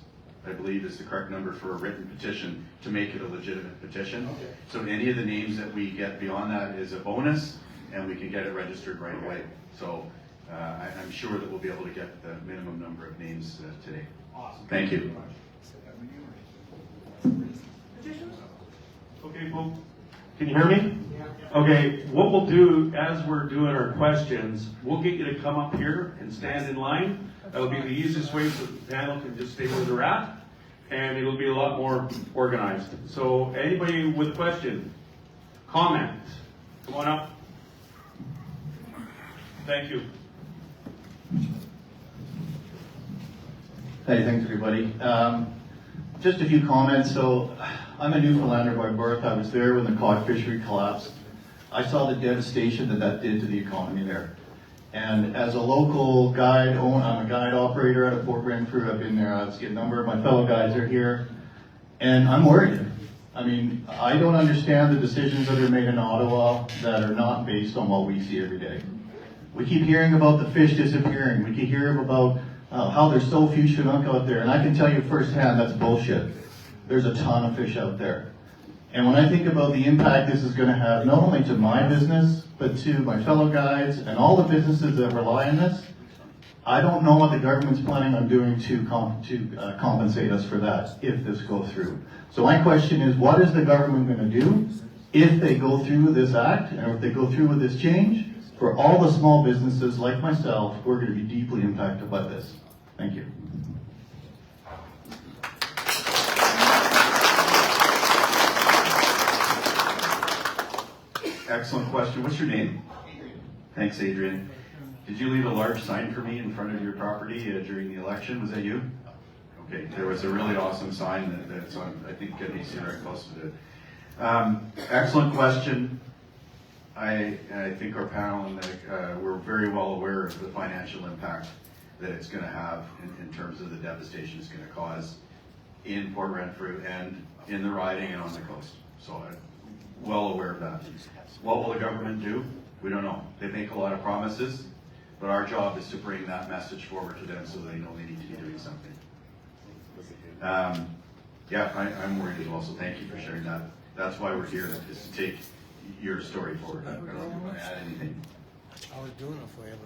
I believe is the correct number for a written petition to make it a legitimate petition. Okay. So any of the names that we get beyond that is a bonus, and we can get it registered right away. So I'm sure that we'll be able to get the minimum number of names today. Awesome. Thank you. very much. Okay, folks. Can you hear me? Okay, what we'll do as we're doing our questions, we'll get you to come up here and stand in line. That'll be the easiest way so the panel can just stay where they're at, and it'll be a lot more organized. So anybody with a question, comment, come on up. Thank you. Hey, thanks everybody. Just a few comments. So I'm a Newfoundlander by birth. I was there when the cod fishery collapsed. I saw the devastation that did to the economy there. And as a local guide, I'm a guide operator at a Port Renfrew. I've been there. A number of my fellow guides are here. And I'm worried. I mean, I don't understand the decisions that are made in Ottawa that are not based on what we see every day. We keep hearing about the fish disappearing. We keep hearing about how there's so few Chinook out there. And I can tell you firsthand that's bullshit. There's a ton of fish out there. And when I think about the impact this is going to have, not only to my business, but to my fellow guides and all the businesses that rely on this, I don't know what the government's planning on doing to compensate us for that if this goes through. So my question is, what is the government going to do if they go through this act, and if they go through with this change, for all the small businesses like myself who are going to be deeply impacted by this? Thank you. Excellent question. What's your name? Adrian. Thanks, Adrian. Did you leave a large sign for me in front of your property during the election? Was that you? Okay, there was a really awesome sign that's on, I think, NBC right close to it. Excellent question. I think our panel and we're very well aware of the financial impact that it's going to have in terms of the devastation it's going to cause in Port Renfrew and in the riding and on the coast. So I'm well aware of that. What will the government do? We don't know. They make a lot of promises, but our job is to bring that message forward to them so they know they need to be doing something. Yeah, I'm worried as well, so thank you for sharing that. That's why we're here, is to take your story forward. I don't know if you want to add anything.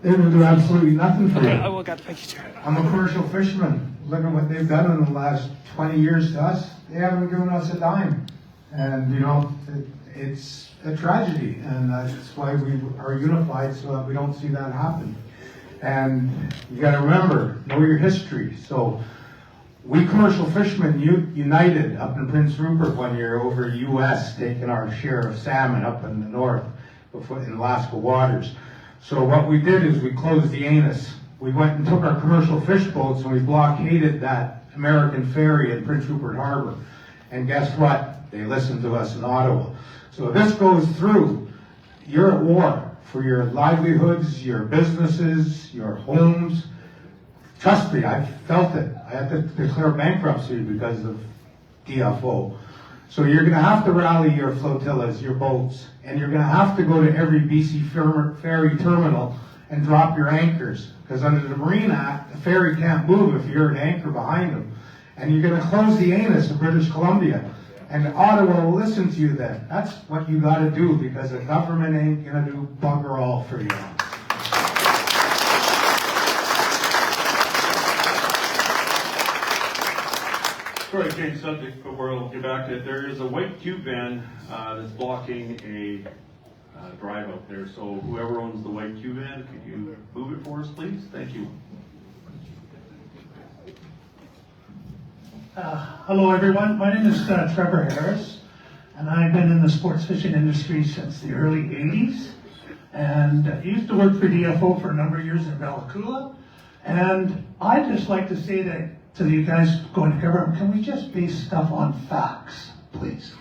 They will do absolutely nothing for you. Oh, God, thank you, Chair. I'm a commercial fisherman. Look at what they've done in the last 20 years to us. They haven't given us a dime. And, you know, it's a tragedy. And that's why we are unified, so that we don't see that happen. And you got to remember, know your history. So we commercial fishermen united up in Prince Rupert one year over U.S., taking our share of salmon up in the north, in Alaska waters. So what we did is we closed the anus. We went and took our commercial fish boats and we blockaded that American ferry in Prince Rupert Harbor. And guess what? They listened to us in Ottawa. So if this goes through, you're at war for your livelihoods, your businesses, your homes. Trust me, I felt it. I had to declare bankruptcy because of DFO. So you're going to have to rally your flotillas, your boats, and you're going to have to go to every BC ferry terminal and drop your anchors. Because under the Marine Act, the ferry can't move if you're an anchor behind them. And you're going to close the anus of British Columbia. And Ottawa will listen to you then. That's what you got to do, because the government ain't going to do bugger all for you. Sorry to change subject, but we'll get back to it. There is a white cube van that's blocking a drive out there. So whoever owns the white cube van, could you move it for us, please? Thank you. Hello everyone, my name is Trevor Harris, and I've been in the sports fishing industry since the early 80s, and used to work for DFO for a number of years in Bellacoola. And I'd just like to say to you guys going to government, can we just base stuff on facts, please?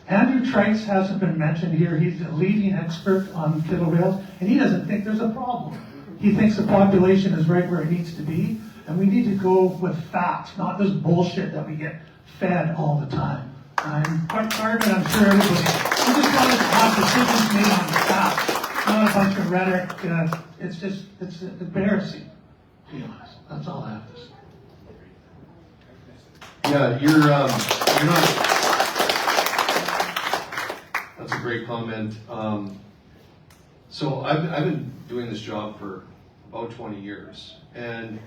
Andrew Trice hasn't been mentioned here. He's a leading expert on killer whales, and he doesn't think there's a problem. He thinks the population is right where it needs to be, and we need to go with facts, not this bullshit that we get fed all the time. I'm quite tired, and I'm sure everybody, we just want to have decisions made on facts, not a bunch of rhetoric. It's embarrassing, to be honest. That's all I have to say. Yeah, you're not. That's a great comment. So I've been doing this job for about 20 years, and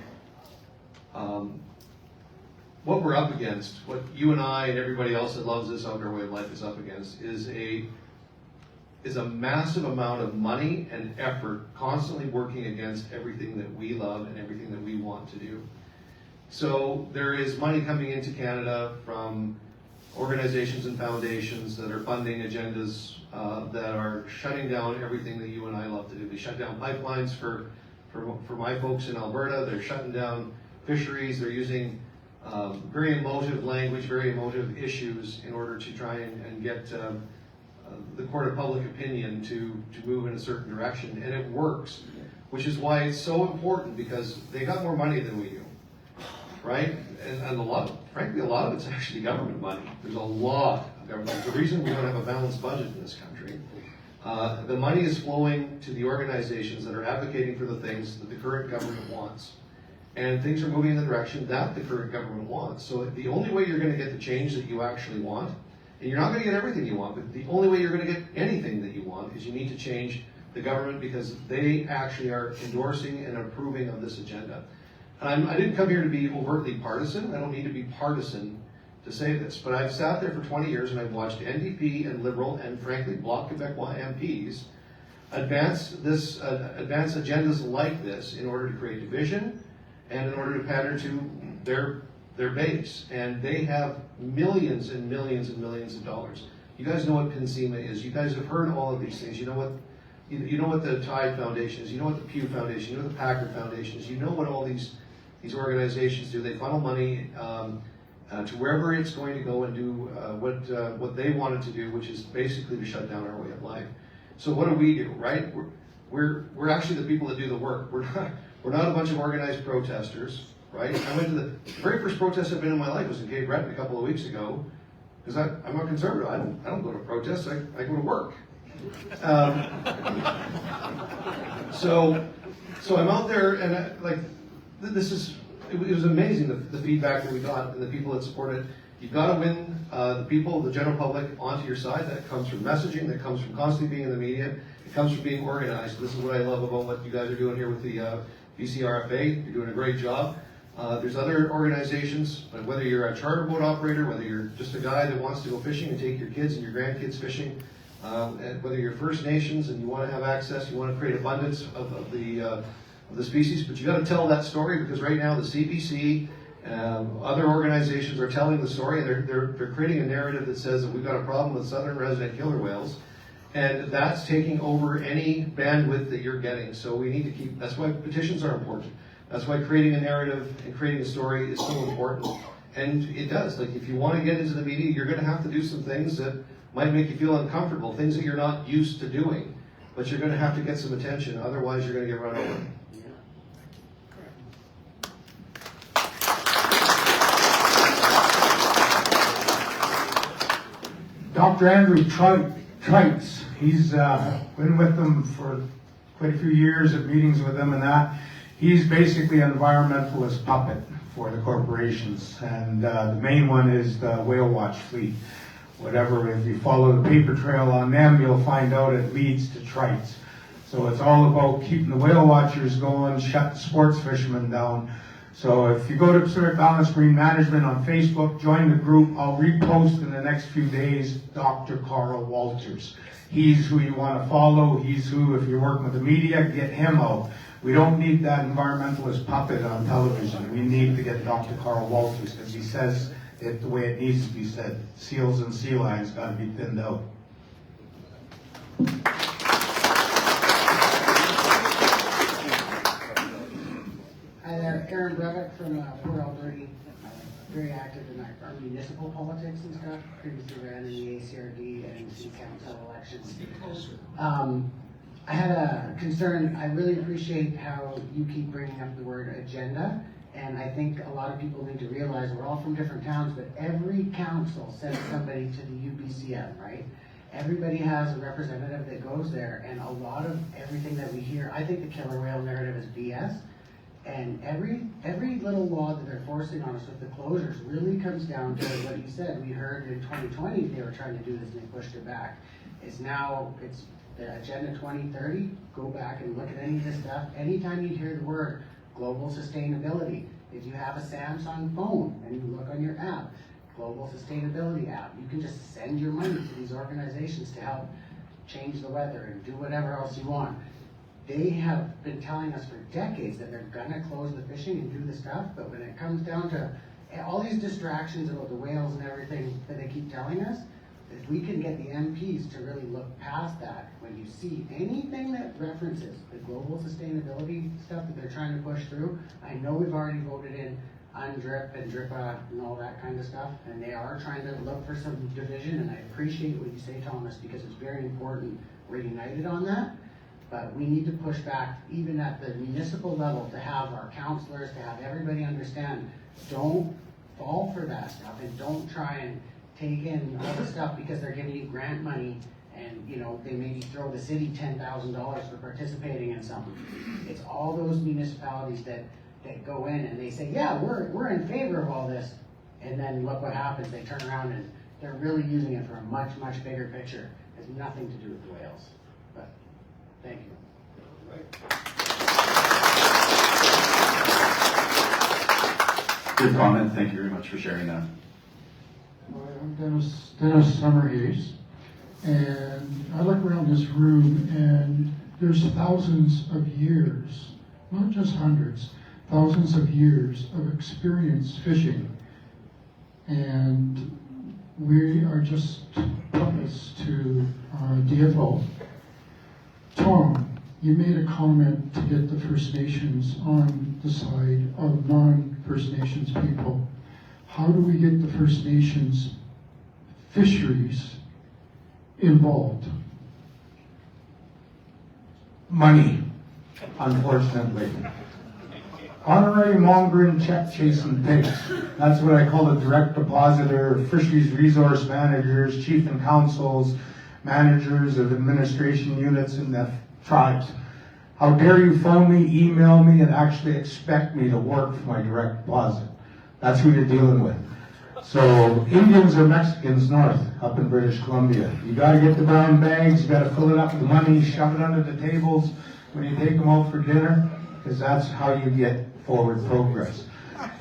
what we're up against, what you and I and everybody else that loves this outdoor way of life is up against, is a massive amount of money and effort constantly working against everything that we love and everything that we want to do. So there is money coming into Canada from organizations and foundations that are funding agendas that are shutting down everything that you and I love to do. They shut down pipelines for my folks in Alberta. They're shutting down fisheries. They're using very emotive language, very emotive issues in order to try and get the court of public opinion to move in a certain direction. And it works, which is why it's so important, because they got more money than we do. Right? And frankly, a lot of it's actually government money. There's a lot of government. There's a reason we don't have a balanced budget in this country. The money is flowing to the organizations that are advocating for the things that the current government wants. And things are moving in the direction that the current government wants. So the only way you're going to get the change that you actually want, and you're not going to get everything you want, but the only way you're going to get anything that you want is you need to change the government, because they actually are endorsing and approving of this agenda. And I didn't come here to be overtly partisan. I don't need to be partisan to say this, but I've sat there for 20 years and I've watched NDP and Liberal and frankly Bloc Québécois MPs advance agendas like this in order to create division and in order to pander to their base. And they have millions and millions and millions of dollars. You guys know what PNSEMA is. You guys have heard all of these things. You know what the Tide Foundation is. You know what the Pew Foundation, you know what the Packard Foundation is. You know what all these organizations do. They funnel money to wherever it's going to go and do what they wanted to do, which is basically to shut down our way of life. So what do, right? We're actually the people that do the work. We're not a bunch of organized protesters, right? I went to the very first protest I've been in my life was in Cape Breton a couple of weeks ago, because I'm a conservative. I don't go to protests. I go to work. So I'm out there, and this is it was amazing, the feedback that we got and the people that support it. You've got to win the people, the general public, onto your side. That comes from messaging, that comes from constantly being in the media, it comes from being organized. This is what I love about what you guys are doing here with the BCRFA. You're doing a great job. There's other organizations, but whether you're a charter boat operator, whether you're just a guy that wants to go fishing and take your kids and your grandkids fishing, and whether you're First Nations and you want to have access, you want to create abundance of the species, but you got to tell that story, because right now the CBC, other organizations are telling the story, and they're creating a narrative that says that we've got a problem with southern resident killer whales, and that's taking over any bandwidth that you're getting. So we need to keep, that's why petitions are important. That's why creating a narrative and creating a story is so important. And it does, like if you want to get into the media, you're gonna have to do some things that might make you feel uncomfortable, things that you're not used to doing, but you're gonna have to get some attention, otherwise you're gonna get run over. Dr. Andrew Trites, he's been with them for quite a few years at meetings with them and that. He's basically an environmentalist puppet for the corporations, and the main one is the whale watch fleet. Whatever, if you follow the paper trail on them, you'll find out it leads to Trites. So it's all about keeping the whale watchers going, shut the sports fishermen down. So if you go to Pacific Balance Marine Management on Facebook, join the group. I'll repost in the next few days Dr. Carl Walters. He's who you want to follow. He's who, if you're working with the media, get him out. We don't need that environmentalist puppet on television. We need to get Dr. Carl Walters, because he says it the way it needs to be said. Seals and sea lions got to be thinned out. Hi there, Aaron Brevick from Port Alberta. Very active in our municipal politics and stuff. Previously ran in the ACRD and city council elections. I had a concern. I really appreciate how you keep bringing up the word agenda, and I think a lot of people need to realize we're all from different towns, but every council sends somebody to the UBCM, right? Everybody has a representative that goes there, and a lot of everything that we hear, I think the killer whale narrative is BS. And every little law that they're forcing on us with the closures really comes down to what you said. We heard in 2020 they were trying to do this and they pushed it back. It's the Agenda 2030. Go back and look at any of this stuff. Anytime you hear the word global sustainability, if you have a Samsung phone and you look on your app, global sustainability app, you can just send your money to these organizations to help change the weather and do whatever else you want. They have been telling us for decades that they're gonna close the fishing and do the stuff, but when it comes down to all these distractions about the whales and everything that they keep telling us, if we can get the MPs to really look past that, when you see anything that references the global sustainability stuff that they're trying to push through, I know we've already voted in UNDRIP and DRIPA and all that kind of stuff, and they are trying to look for some division, and I appreciate what you say, Thomas, because it's very important we're united on that. But we need to push back, even at the municipal level, to have our councilors, to have everybody understand, don't fall for that stuff, and don't try and take in all the stuff because they're giving you grant money, and they maybe throw the city $10,000 for participating in something. It's all those municipalities that go in and they say, yeah, we're in favor of all this, and then look what happens. They turn around and they're really using it for a much, much bigger picture. It has nothing to do with the whales. But thank you. Good comment. Thank you very much for sharing that. I'm Dennis Summerhays, and I look around this room and there's thousands of years, not just hundreds, thousands of years of experience fishing, and we are just puppets to DFO. Tom, you made a comment to get the First Nations on the side of non-First Nations people. How do we get the First Nations fisheries involved? Money, unfortunately. Honorary mongering, check chasing pigs. That's what I call a direct depositor, fisheries resource managers, chief and councils, managers of administration units in the tribes. How dare you phone me, email me, and actually expect me to work for my direct deposit? That's who you're dealing with. So Indians or Mexicans north, up in British Columbia. You gotta get the brown bags, you gotta fill it up with money, shove it under the tables when you take them out for dinner, because that's how you get forward progress.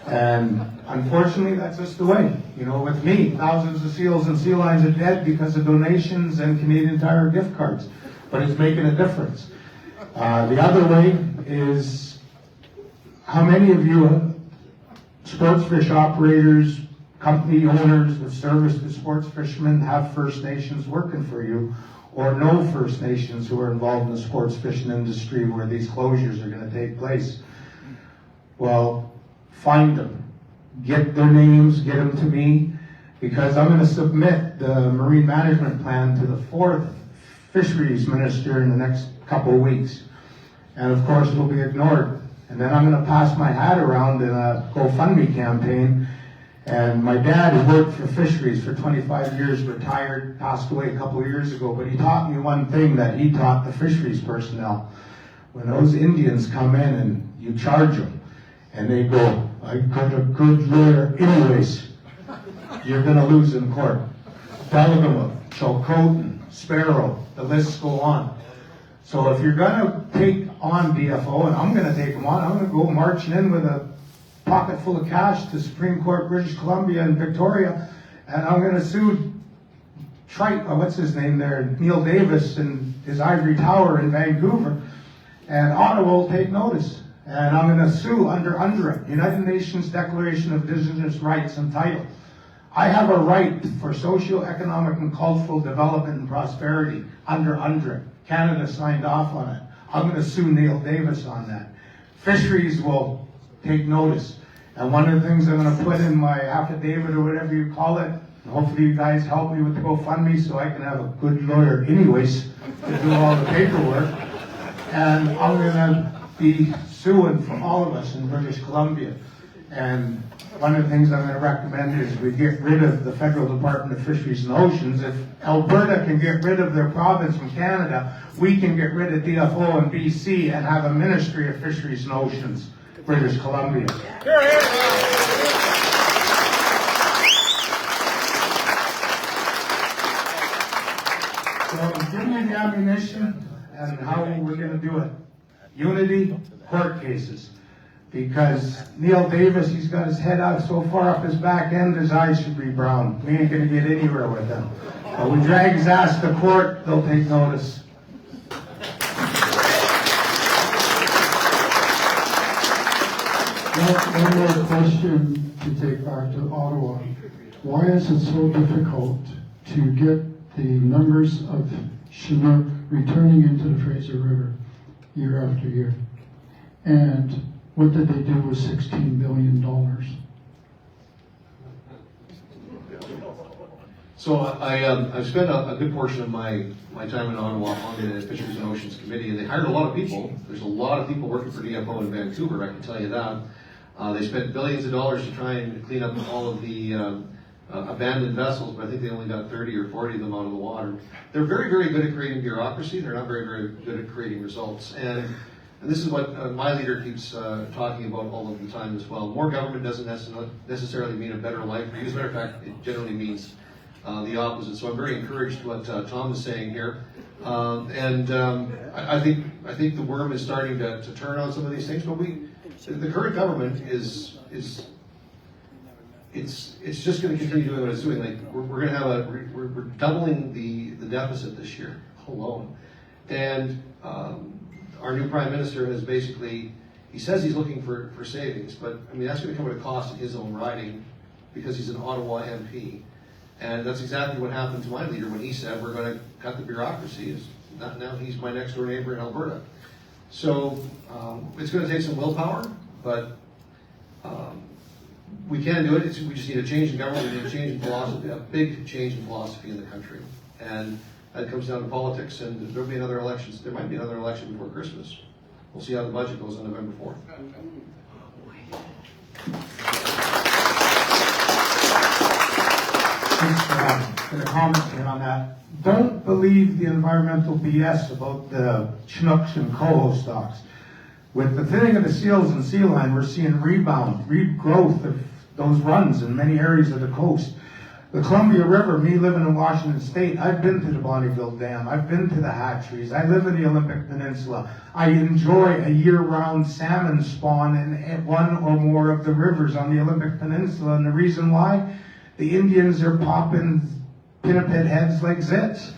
And unfortunately, that's just the way. You know, with me, thousands of seals and sea lions are dead because of donations and Canadian Tire gift cards. But it's making a difference. The other way is, how many of you sports fish operators, company owners that service the sports fishermen have First Nations working for you, or know First Nations who are involved in the sports fishing industry where these closures are going to take place? Well, find them. Get their names, get them to me, because I'm going to submit the marine management plan to the 4th fisheries minister in the next couple of weeks. And of course, it'll be ignored. And then I'm going to pass my hat around in a GoFundMe campaign. And my dad, who worked for fisheries for 25 years, retired, passed away a couple of years ago, but he taught me one thing that he taught the fisheries personnel. When those Indians come in and you charge them, and they go, I got a good lawyer anyways, you're going to lose in court. Delaware, Chilcotin, Sparrow, the lists go on. So if you're going to take on DFO, and I'm going to take them on, I'm going to go marching in with a pocket full of cash to Supreme Court, British Columbia and Victoria, and I'm going to sue what's his name there, Neil Davis and his ivory tower in Vancouver, and Ottawa will take notice. And I'm going to sue under UNDRIP, United Nations Declaration of Indigenous Rights and Title. I have a right for socio-economic and cultural development and prosperity under UNDRIP. Canada signed off on it. I'm going to sue Neil Davis on that. Fisheries will take notice. And one of the things I'm going to put in my affidavit or whatever you call it, and hopefully you guys help me with the GoFundMe so I can have a good lawyer anyways to do all the paperwork. And I'm going to be suing for all of us in British Columbia. And one of the things I'm going to recommend is we get rid of the Federal Department of Fisheries and Oceans. If Alberta can get rid of their province from Canada, we can get rid of DFO and BC and have a Ministry of Fisheries and Oceans, British Columbia. So give me the ammunition and how we're going to do it. Unity, court cases. Because Neil Davis, he's got his head out so far up his back end, his eyes should be brown. We ain't going to get anywhere with him. But we drag his ass to court, they'll take notice. One more question to take back to Ottawa. Why is it so difficult to get the numbers of Chinook returning into the Fraser River year after year? And what did they do with $16 billion? So I've spent a good portion of my time in Ottawa on the Fisheries and Oceans Committee, and they hired a lot of people. There's a lot of people working for DFO in Vancouver, I can tell you that. They spent billions of dollars to try and clean up all of the abandoned vessels, but I think they only got 30 or 40 of them out of the water. They're very, very good at creating bureaucracy. They're not very, very good at creating results. And this is what my leader keeps talking about all of the time as well. More government doesn't necessarily mean a better life. As a matter of fact, it generally means the opposite. So I'm very encouraged what Tom is saying here. I think the worm is starting to turn on some of these things, but the current government is just going to continue doing what it's doing. Like we're going to have we're doubling the deficit this year alone, and our new prime minister has basically, he says he's looking for savings, but I mean that's going to come at a cost in his own riding because he's an Ottawa MP, and that's exactly what happened to my leader when he said we're going to cut the bureaucracy. Now he's my next door neighbor in Alberta, so it's going to take some willpower, but. We can do it. We just need a change in government. We need a change in philosophy, a big change in philosophy in the country. And that comes down to politics, and there'll be another election. There might be another election before Christmas. We'll see how the budget goes on November 4th. Just gonna comment here on that. Don't believe the environmental BS about the Chinooks and coho stocks. With the thinning of the seals and sea line, we're seeing regrowth of those runs in many areas of the coast. The Columbia River, me living in Washington State, I've been to the Bonneville Dam, I've been to the hatcheries, I live in the Olympic Peninsula. I enjoy a year-round salmon spawn in one or more of the rivers on the Olympic Peninsula, and the reason why? The Indians are popping pinniped heads like zits.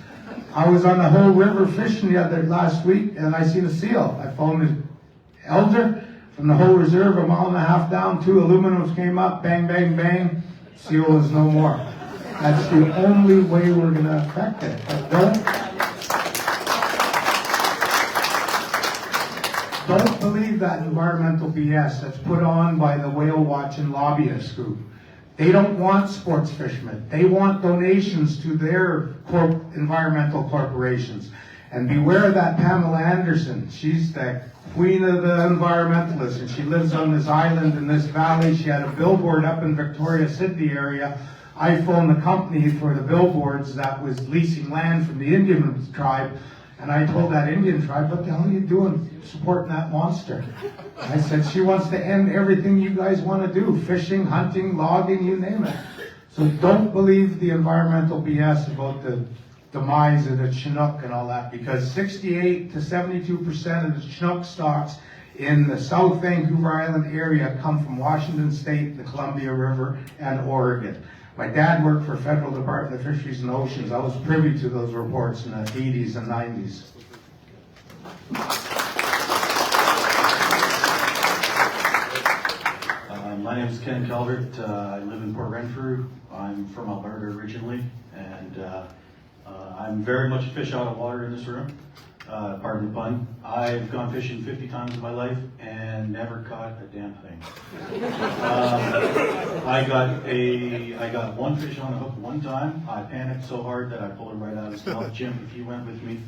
I was on the whole river fishing last week, and I seen a seal. I found an elder from the whole reserve, a mile and a half down, 2 aluminums came up, bang, bang, bang, seal is no more. That's the only way we're going to affect it. But don't believe that environmental BS that's put on by the whale watching lobbyist group. They don't want sports fishermen. They want donations to their environmental corporations. And beware of that Pamela Anderson. She's the queen of the environmentalists, and she lives on this island in this valley. She had a billboard up in Victoria, Sydney area. I phoned the company for the billboards that was leasing land from the Indian tribe, and I told that Indian tribe, what the hell are you doing supporting that monster? I said, she wants to end everything you guys want to do, fishing, hunting, logging, you name it. So don't believe the environmental BS about the demise of the Chinook and all that, because 68 to 72% of the Chinook stocks in the South Vancouver Island area come from Washington State, the Columbia River, and Oregon. My dad worked for Federal Department of Fisheries and Oceans. I was privy to those reports in the 80s and 90s. My name is Ken Calvert. I live in Port Renfrew. I'm from Alberta originally, and I'm very much a fish out of water in this room. Pardon the pun. I've gone fishing 50 times in my life and never caught a damn thing. I got one fish on a hook one time. I panicked so hard that I pulled him right out of his mouth. Jim, if you went with me,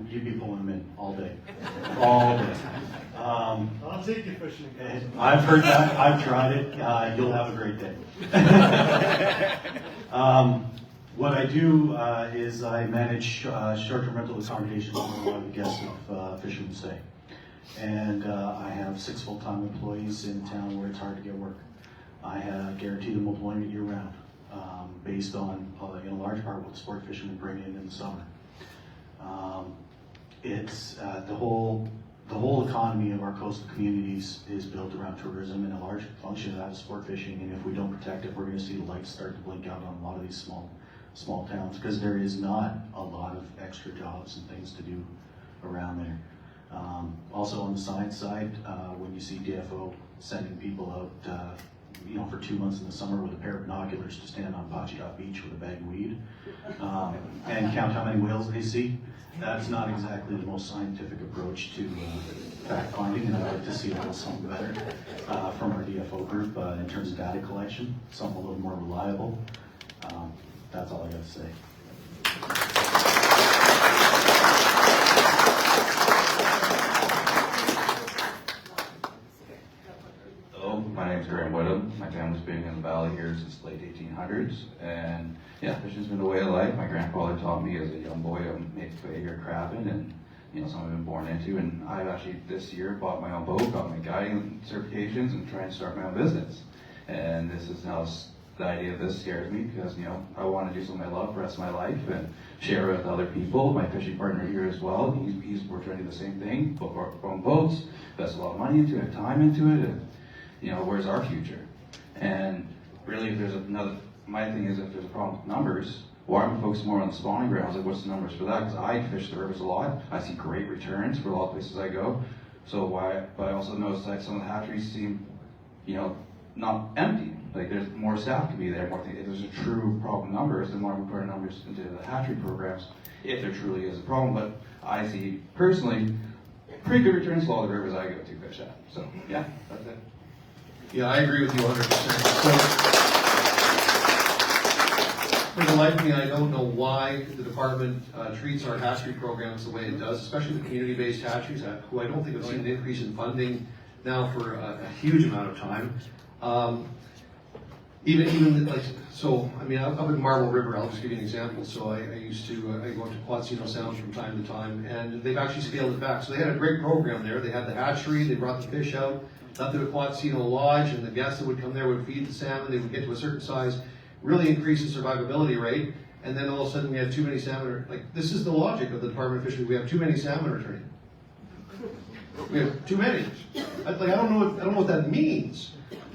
you'd be pulling him in all day. All day. I'll take you fishing. I've heard that. I've tried it. You'll have a great day. What I do is I manage short-term rental accommodations for a lot of the guests of Fisherman's Day. And I have 6 full-time employees in town where it's hard to get work. I guarantee them employment year-round, based on, in large part, what sport fishermen bring in the summer. It's the whole economy of our coastal communities is built around tourism, and a large function of that is sport fishing. And if we don't protect it, we're going to see the lights start to blink out on a lot of these small towns, because there is not a lot of extra jobs and things to do around there. Also on the science side, when you see DFO sending people out, for 2 months in the summer with a pair of binoculars to stand on Pachigat Beach with a bag of weed and count how many whales they see, that's not exactly the most scientific approach to fact finding, and I'd like to see a little something better from our DFO group in terms of data collection, something a little more reliable. That's all I got to say. Hello, my name is Graham Whittam. My family's been in the valley here since the late 1800s, and yeah, fishing's been the way of life. My grandfather taught me as a young boy to make failure crabbing, and something I've been born into. And I've actually this year bought my own boat, got my guiding certifications, and trying to start my own business. And this is now. The idea of this scares me because, I want to do something I love for the rest of my life and share it with other people. My fishing partner here as well, we're trying to do the same thing, but our own boats, invest a lot of money into it, time into it, and, where's our future? And really, if there's my thing is if there's a problem with numbers, why am I focusing more on the spawning grounds? Like, what's the numbers for that? Because I fish the rivers a lot. I see great returns for a lot of places I go. So but I also notice that some of the hatcheries seem, not empty. Like there's more staff to be there, more things. If there's a true problem numbers, then why are we putting numbers into the hatchery programs if there truly is a problem? But I see personally pretty good returns to all the rivers I go to fish at. So yeah, that's it. Yeah, I agree with you 100%. So, for the life of me, I don't know why the department treats our hatchery programs the way it does, especially the community-based hatcheries, who I don't think have seen an increase in funding now for a huge amount of time. even like, so, I mean, up in Marble River, I'll just give you an example. So I used to, I go to Quatsino Sound from time to time, and they've actually scaled it back. So they had a great program there. They had the hatchery, they brought the fish out, left them at Quatsino Lodge, and the guests that would come there would feed the salmon. They would get to a certain size, really increase the survivability rate, and then all of a sudden we had too many salmon. Like, this is the logic of the Department of Fisheries. We have too many salmon returning. We have too many. I don't know what that means.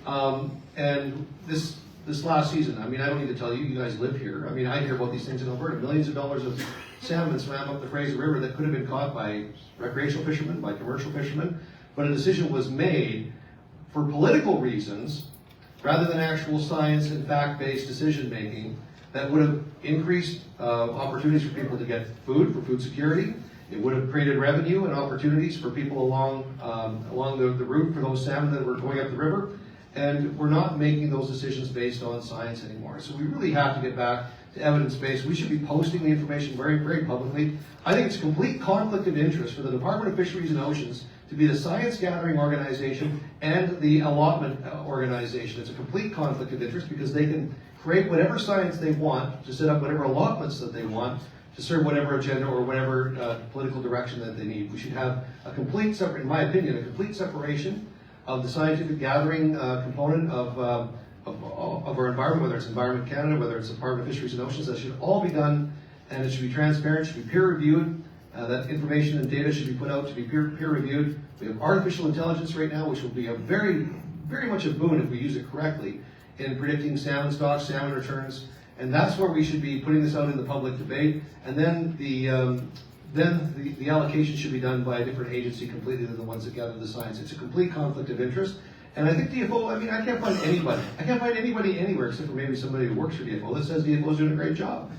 And this last season, I mean, I don't need to tell you, you guys live here. I mean, I hear about these things in Alberta. Millions of dollars of salmon swam up the Fraser River that could have been caught by recreational fishermen, by commercial fishermen, but a decision was made for political reasons, rather than actual science and fact-based decision-making, that would have increased opportunities for people to get food, for food security. It would have created revenue and opportunities for people along the route for those salmon that were going up the river. And we're not making those decisions based on science anymore. So we really have to get back to evidence-based. We should be posting the information very, very publicly. I think it's a complete conflict of interest for the Department of Fisheries and Oceans to be the science-gathering organization and the allotment organization. It's a complete conflict of interest because they can create whatever science they want to set up whatever allotments that they want to serve whatever agenda or whatever political direction that they need. We should have a complete separate, in my opinion, a complete separation of the scientific gathering component of our environment, whether it's Environment Canada, whether it's the Department of Fisheries and Oceans. That should all be done, and it should be transparent, should be peer-reviewed. That information and data should be put out to be peer-reviewed. We have artificial intelligence right now, which will be a very, very much a boon if we use it correctly in predicting salmon stocks, salmon returns, and that's where we should be putting this out in the public debate. And then the allocation should be done by a different agency completely than the ones that gather the science. It's a complete conflict of interest. And I think DFO, I mean, I can't find anybody anywhere except for maybe somebody who works for DFO that says DFO is doing a great job.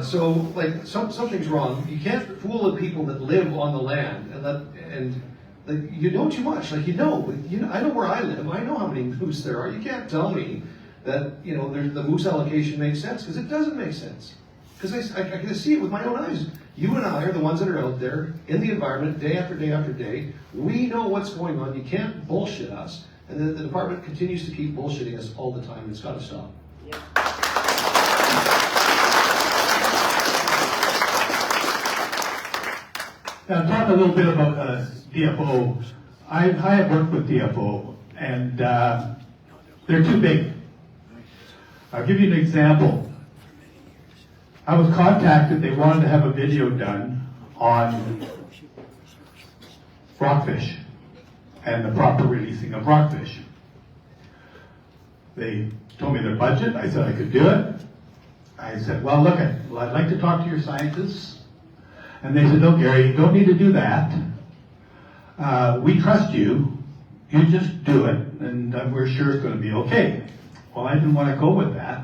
So, like, something's wrong. You can't fool the people that live on the land and like, you know too much. Like, you know, I know where I live. I know how many moose there are. You can't tell me that, you know, the moose allocation makes sense, because it doesn't make sense. Because I can see it with my own eyes. You and I are the ones that are out there in the environment day after day after day. We know what's going on. You can't bullshit us. And the department continues to keep bullshitting us all the time. It's got to stop. Now, talk a little bit about DFO. I have worked with DFO, and they're too big. I'll give you an example. I was contacted, they wanted to have a video done on rockfish and the proper releasing of rockfish. They told me their budget. I said I could do it. I said, well, look, I'd like to talk to your scientists. And they said, no, Gary, you don't need to do that. We trust you. You just do it, and we're sure it's going to be okay. Well, I didn't want to go with that.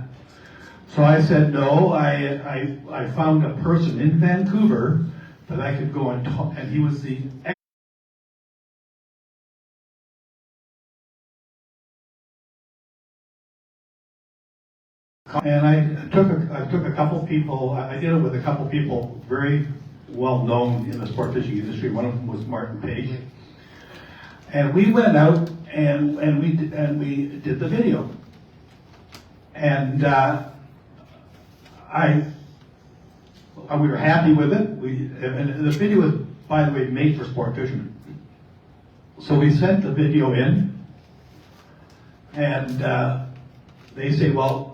So I said, no, I found a person in Vancouver that I could go and talk, and he was the and I took a couple people. I did it with a couple people very well known in the sport fishing industry. One of them was Martin Page, and we went out and we did the video, and we were happy with it. And the video was, by the way, made for sport fishermen. So we sent the video in, and they say, well,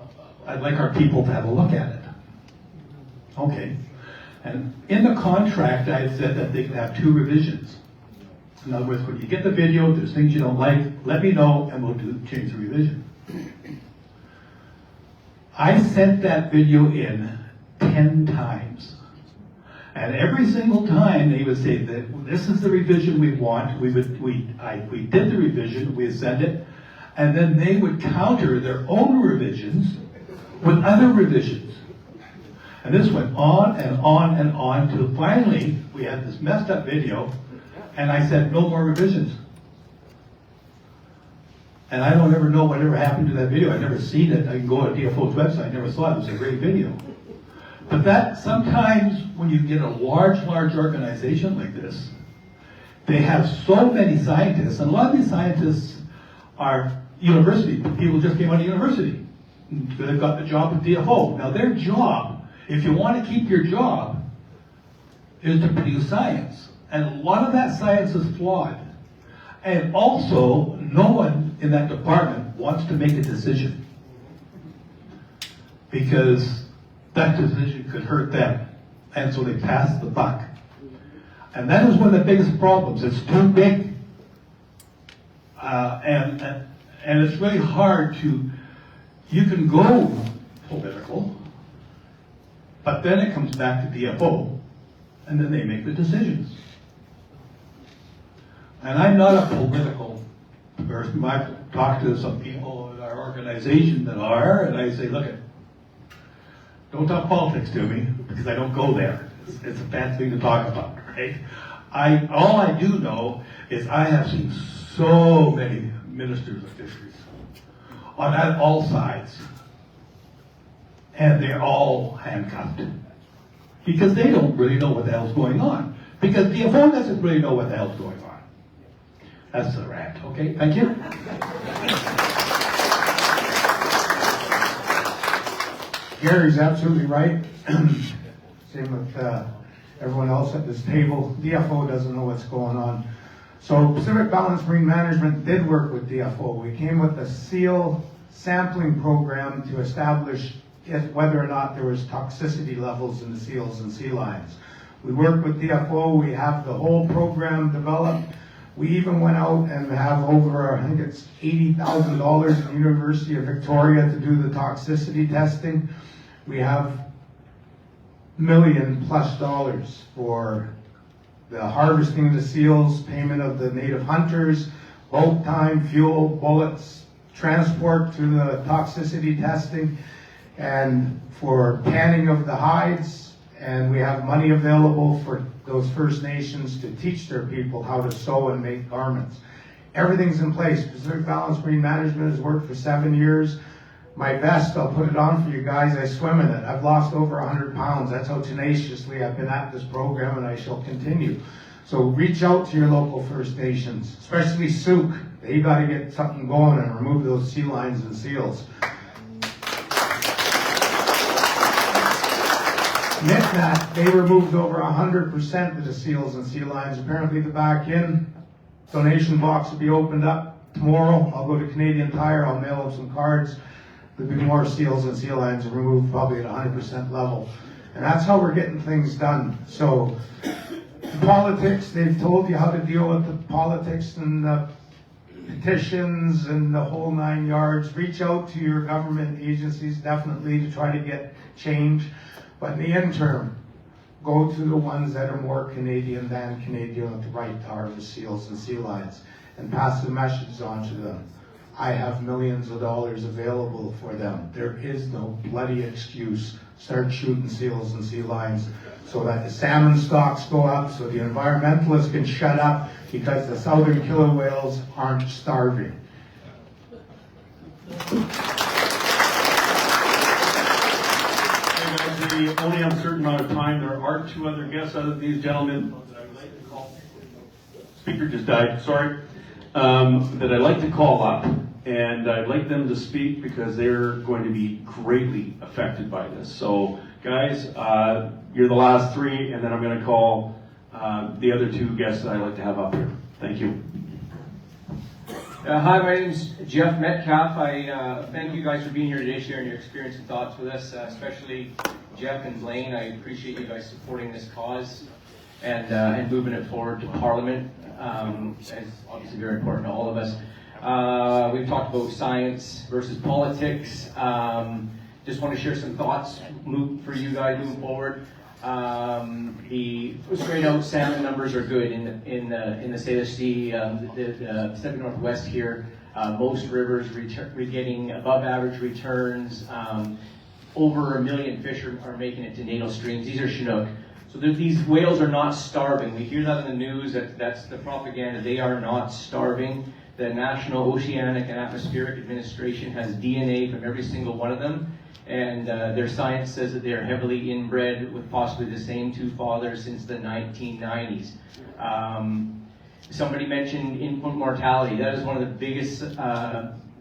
I'd like our people to have a look at it. Okay. And in the contract, I had said that they could have 2 revisions. In other words, when you get the video, there's things you don't like, let me know, and we'll change the revision. I sent that video in 10 times. And every single time they would say that this is the revision we want. We did the revision, we would send it, and then they would counter their own revisions with other revisions. And this went on and on and on till finally we had this messed up video, and I said, no more revisions. And I don't ever know whatever happened to that video. I've never seen it. I can go to DFO's website, I never saw it. It was a great video. But that sometimes when you get a large organization like this, they have so many scientists, and a lot of these scientists are university, people just came out of university. They've got the job at DFO. Now their job, if you want to keep your job, is to produce science. And a lot of that science is flawed. And also, no one in that department wants to make a decision, because that decision could hurt them. And so they pass the buck. And that is one of the biggest problems. It's too big. And it's really hard to, you can go political, but then it comes back to DFO, and then they make the decisions. And I'm not a political person. I've talked to some people in our organization that are, and I say, look, don't talk politics to me, because I don't go there. It's a bad thing to talk about, right? All I do know is I have seen so many ministers of fisheries on all sides, and they're all handcuffed, because they don't really know what the hell's going on, because DFO doesn't really know what the hell's going on. That's the rant, okay? Thank you. Gary's absolutely right. Same with everyone else at this table. DFO doesn't know what's going on. So Pacific Balanced Marine Management did work with DFO. We came with a seal sampling program to establish whether or not there was toxicity levels in the seals and sea lions. We worked with DFO. We have the whole program developed. We even went out and have over, I think it's $80,000 at the University of Victoria to do the toxicity testing. We have $1 million+ for the harvesting of the seals, payment of the native hunters, boat time, fuel, bullets, transport to the toxicity testing, and for tanning of the hides. And we have money available for those First Nations to teach their people how to sew and make garments. Everything's in place. Pacific Balanced Marine Management has worked for 7 years. My vest, I'll put it on for you guys. I swim in it. I've lost over 100 pounds. That's how tenaciously I've been at this program, and I shall continue. So reach out to your local First Nations, especially Souk. They got to get something going and remove those sea lions and seals. Nitnat, they removed over 100% of the seals and sea lions. Apparently the back in donation box will be opened up tomorrow. I'll go to Canadian Tire, I'll mail them some cards. There'll be more seals and sea lions removed, probably at 100% level. And that's how we're getting things done. So the politics, they've told you how to deal with the politics and the petitions and the whole 9 yards. Reach out to your government agencies, definitely, to try to get change. But in the interim, go to the ones that are more Canadian than Canadian with the right to harvest seals and sea lions, and pass the message on to them. I have millions of dollars available for them. There is no bloody excuse. Start shooting seals and sea lions so that the salmon stocks go up, so the environmentalists can shut up, because the southern killer whales aren't starving. We only have a certain amount of time. There are 2 other guests other than these gentlemen that I'd like to call. Speaker just died, sorry. That I'd like to call up, and I'd like them to speak because they're going to be greatly affected by this. So guys, you're the last 3, and then I'm going to call the other 2 guests that I'd like to have up here. Thank you. Hi, my name is Jeff Metcalf. I thank you guys for being here today, sharing your experience and thoughts with us, especially Jeff and Blaine. I appreciate you guys supporting this cause and moving it forward to Parliament. It's obviously very important to all of us. We've talked about science versus politics. Just want to share some thoughts for you guys moving forward. The straight out salmon numbers are good in the Salish Sea, the Pacific Northwest here. Most rivers we're getting above average returns. Over 1 million fish are making it to natal streams. These are Chinook. So these whales are not starving. We hear that in the news, that's the propaganda. They are not starving. The National Oceanic and Atmospheric Administration has DNA from every single one of them. And their science says that they are heavily inbred with possibly the same 2 fathers since the 1990s. Somebody mentioned infant mortality. That is one of the biggest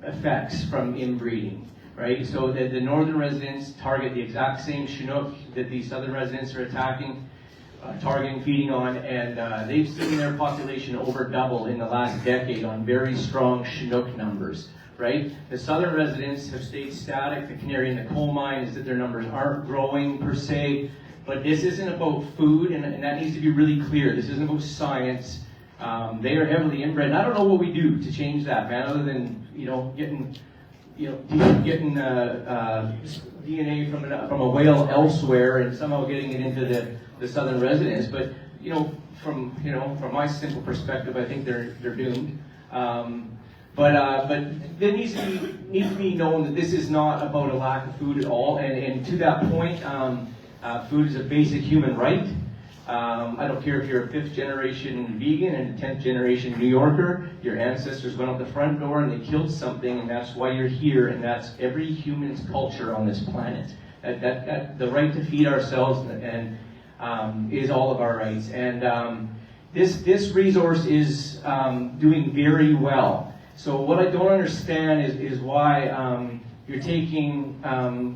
effects from inbreeding, right? So that the northern residents target the exact same Chinook that these southern residents are targeting, feeding on, and they've seen their population over double in the last decade on very strong Chinook numbers, right? The southern residents have stayed static. The canary in the coal mine is that their numbers aren't growing per se, but this isn't about food, and that needs to be really clear. This isn't about science. They are heavily inbred, and I don't know what we do to change that, man, other than, getting DNA from a whale elsewhere and somehow getting it into the southern residents. But from my simple perspective, I think they're doomed. But there needs to be known that this is not about a lack of food at all. And to that point, food is a basic human right. I don't care if you're a 5th generation vegan and a 10th generation New Yorker. Your ancestors went out the front door and they killed something, and that's why you're here. And that's every human's culture on this planet. That the right to feed ourselves and is all of our rights. And this resource is doing very well. So what I don't understand is why you're taking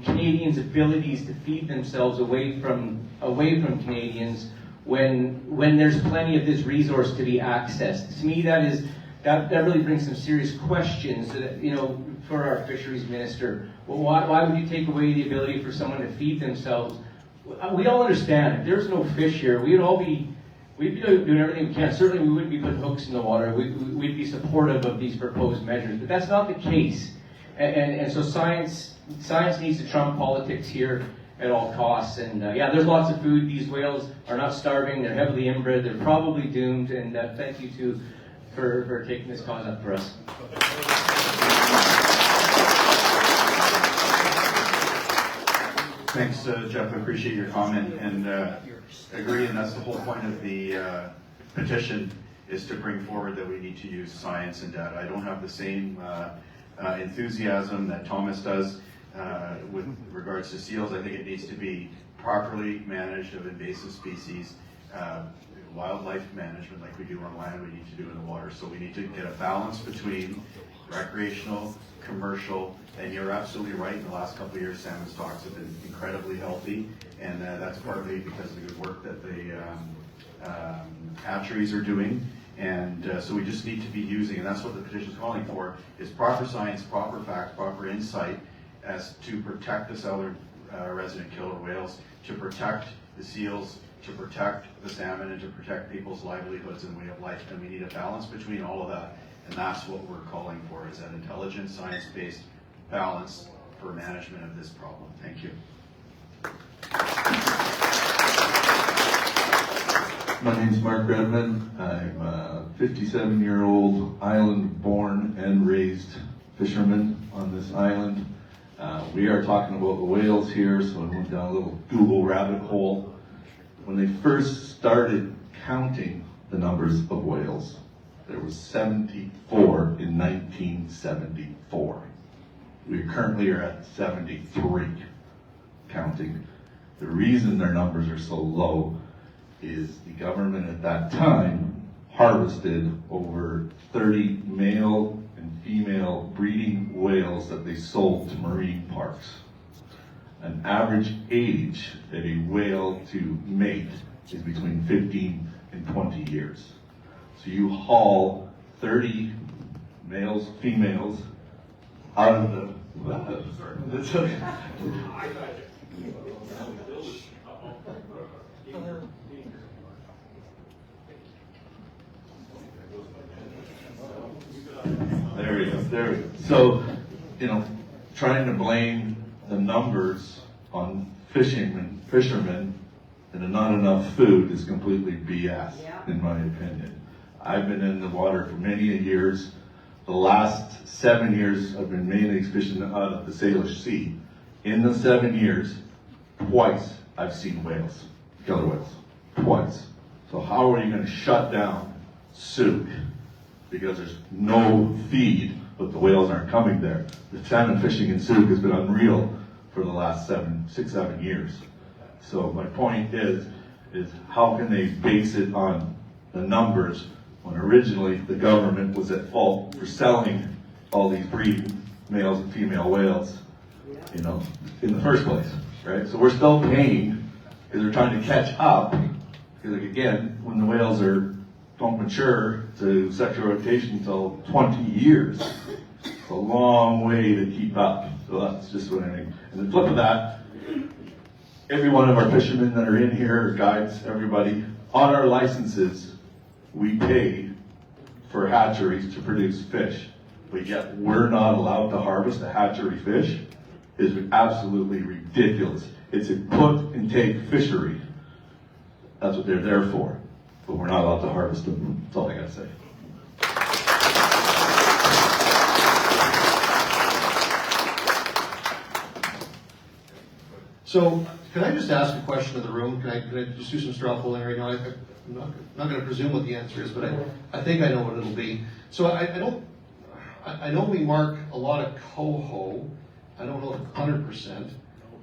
Canadians' abilities to feed themselves away from Canadians when there's plenty of this resource to be accessed. To me, that really brings some serious questions, for our fisheries minister. Well, why would you take away the ability for someone to feed themselves? We all understand if there's no fish here, we'd be doing everything we can. Certainly, we wouldn't be putting hooks in the water. We'd be supportive of these proposed measures, but that's not the case. And so science needs to trump politics here at all costs. And there's lots of food. These whales are not starving. They're heavily inbred. They're probably doomed. And thank you for taking this cause up for us. Thanks, Jeff. I appreciate your comment and agree. And that's the whole point of the petition, is to bring forward that we need to use science and data. I don't have the same enthusiasm that Thomas does with regards to seals. I think it needs to be properly managed of invasive species, wildlife management like we do on land, we need to do in the water. So we need to get a balance between recreational, commercial, and you're absolutely right. In the last couple of years, salmon stocks have been incredibly healthy, and that's partly because of the good work that the hatcheries are doing. And so we just need to be using, and that's what the petition is calling for, is proper science, proper facts, proper insight as to protect the southern resident killer whales, to protect the seals, to protect the salmon, and to protect people's livelihoods and way of life. And we need a balance between all of that. And that's what we're calling for, is that intelligent, science-based balance for management of this problem. Thank you. My name's Mark Redmond. I'm a 57-year-old island-born and raised fisherman on this island. We are talking about the whales here, so I went down a little Google rabbit hole. When they first started counting the numbers of whales, there was 74 in 1974. We currently are at 73 counting. The reason their numbers are so low is the government at that time harvested over 30 male and female breeding whales that they sold to marine parks. An average age that a whale to mate is between 15 and 20 years. So you haul 30 males, females out of the... That's okay. There we go. So, trying to blame the numbers on fishermen and not enough food is completely BS, in my opinion. I've been in the water for many years. The last 7 years I've been mainly fishing out of the Salish Sea. In the 7 years, twice I've seen whales, killer whales, twice. So how are you going to shut down Souk? Because there's no feed, but the whales aren't coming there. The salmon fishing in Souk has been unreal for the last 6-7 years. So my point is how can they base it on the numbers when originally the government was at fault for selling all these breeding males and female whales, you know, in the first place, right? So we're still paying because they're trying to catch up. Because like, again, when the whales don't mature to sexual rotation until 20 years, it's a long way to keep up. So that's just what I mean. And the flip of that, every one of our fishermen that are in here, guides, everybody, on our licenses, we pay for hatcheries to produce fish. But yet we're not allowed to harvest a hatchery fish is absolutely ridiculous. It's a put and take fishery. That's what they're there for. But we're not allowed to harvest them. That's all I gotta say. So, can I just ask a question of the room? Can I just do some straw polling right now? I'm not going to presume what the answer is, but I think I know what it'll be. So I know we mark a lot of coho. I don't know if 100%,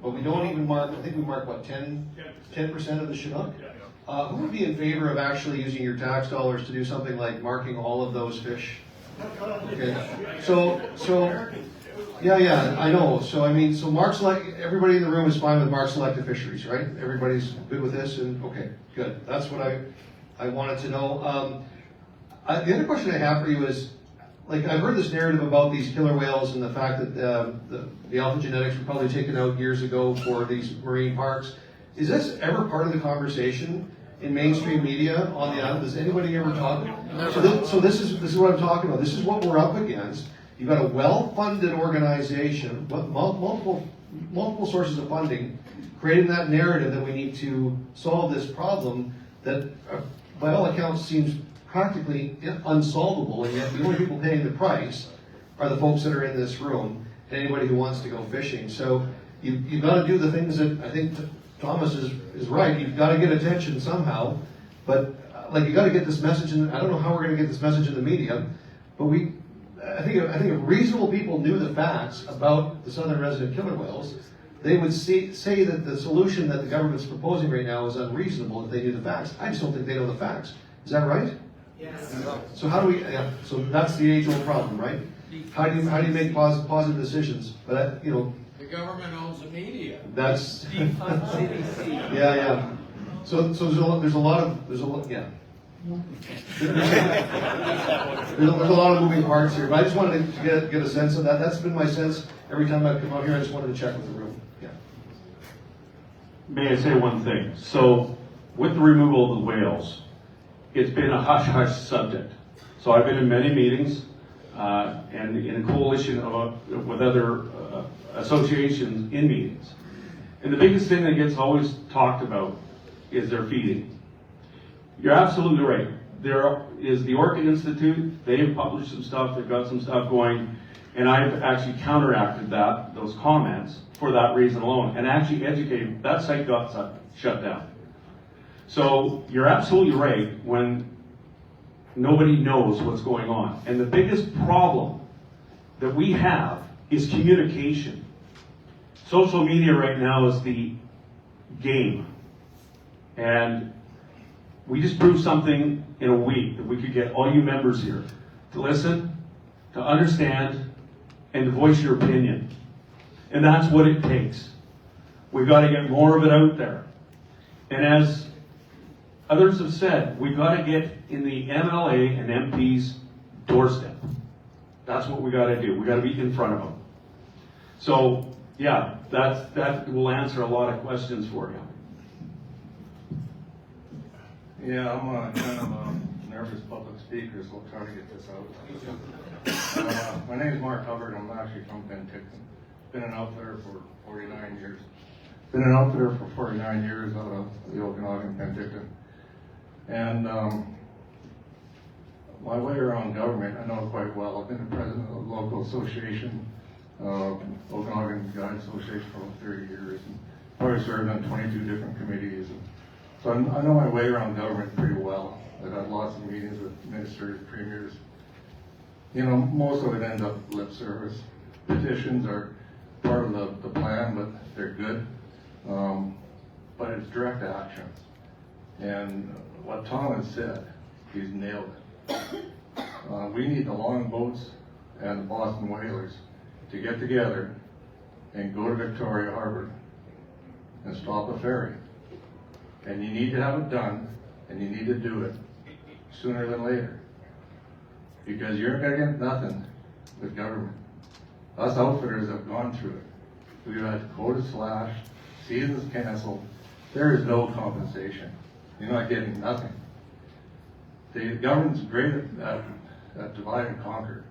but we don't even mark. I think we mark what 10% of the Chinook. Who would be in favor of actually using your tax dollars to do something like marking all of those fish? Okay. So. Yeah, I know. So I mean, so everybody in the room is fine with Mark Selective Fisheries, right? Everybody's good with this, and okay, good. That's what I wanted to know. The other question I have for you is, like, I've heard this narrative about these killer whales and the fact that the alpha genetics were probably taken out years ago for these marine parks. Is this ever part of the conversation in mainstream media on the island? Does anybody ever talk? So this is what I'm talking about. This is what we're up against. You've got a well-funded organization, multiple sources of funding, creating that narrative that we need to solve this problem that, by all accounts, seems practically unsolvable, and yet the only people paying the price are the folks that are in this room and anybody who wants to go fishing. So you've got to do the things that I think Thomas is right. You've got to get attention somehow, but you got to get this message in. I don't know how we're going to get this message in the media, but I think if reasonable people knew the facts about the southern resident killer whales, they would say that the solution that the government's proposing right now is unreasonable if they knew the facts. I just don't think they know the facts. Is that right? Yes. So how do we? So that's the age-old problem, right? How do you make positive decisions? But the government owns the media. That's Defund CBC. Yeah. So there's a lot. Yeah. There's a lot of moving parts here, but I just wanted to get a sense of that. That's been my sense every time I've come out here. I just wanted to check with the room. Yeah. May I say one thing? So, with the removal of the whales, it's been a hush-hush subject. So I've been in many meetings and in a coalition with other associations in meetings. And the biggest thing that gets always talked about is their feeding. You're absolutely right. There is the Orchid Institute. They've published some stuff. They've got some stuff going. And I've actually counteracted those comments for that reason alone. And actually educated. That site got shut down. So you're absolutely right when nobody knows what's going on. And the biggest problem that we have is communication. Social media right now is the game. And we just proved something in a week that we could get all you members here to listen, to understand, and to voice your opinion. And that's what it takes. We've got to get more of it out there. And as others have said, we've got to get in the MLA and MP's doorstep. That's what we got to do. We got to be in front of them. So, yeah, that will answer a lot of questions for you. Yeah, I'm kind of a nervous public speaker, so I'll try to get this out. My name is Mark Hubbard. I'm actually from Penticton. Been an outfitter for 49 years. Been an outfitter for 49 years out of the Okanagan, Penticton. And my way around government, I know it quite well. I've been the president of the local association, Okanagan Guide Association, for over 30 years. And probably served on 22 different committees. So I know my way around government pretty well. I've had lots of meetings with ministers, premiers. You know, most of it ends up lip service. Petitions are part of the plan, but they're good. But it's direct action. And what Tom has said, he's nailed it. We need the longboats and the Boston whalers to get together and go to Victoria Harbor and stop a ferry. And you need to have it done, and you need to do it sooner than later. Because you're gonna get nothing with government. Us outfitters have gone through it. We've had quotas slashed, seasons canceled. There is no compensation. You're not getting nothing. The government's great at divide and conquer.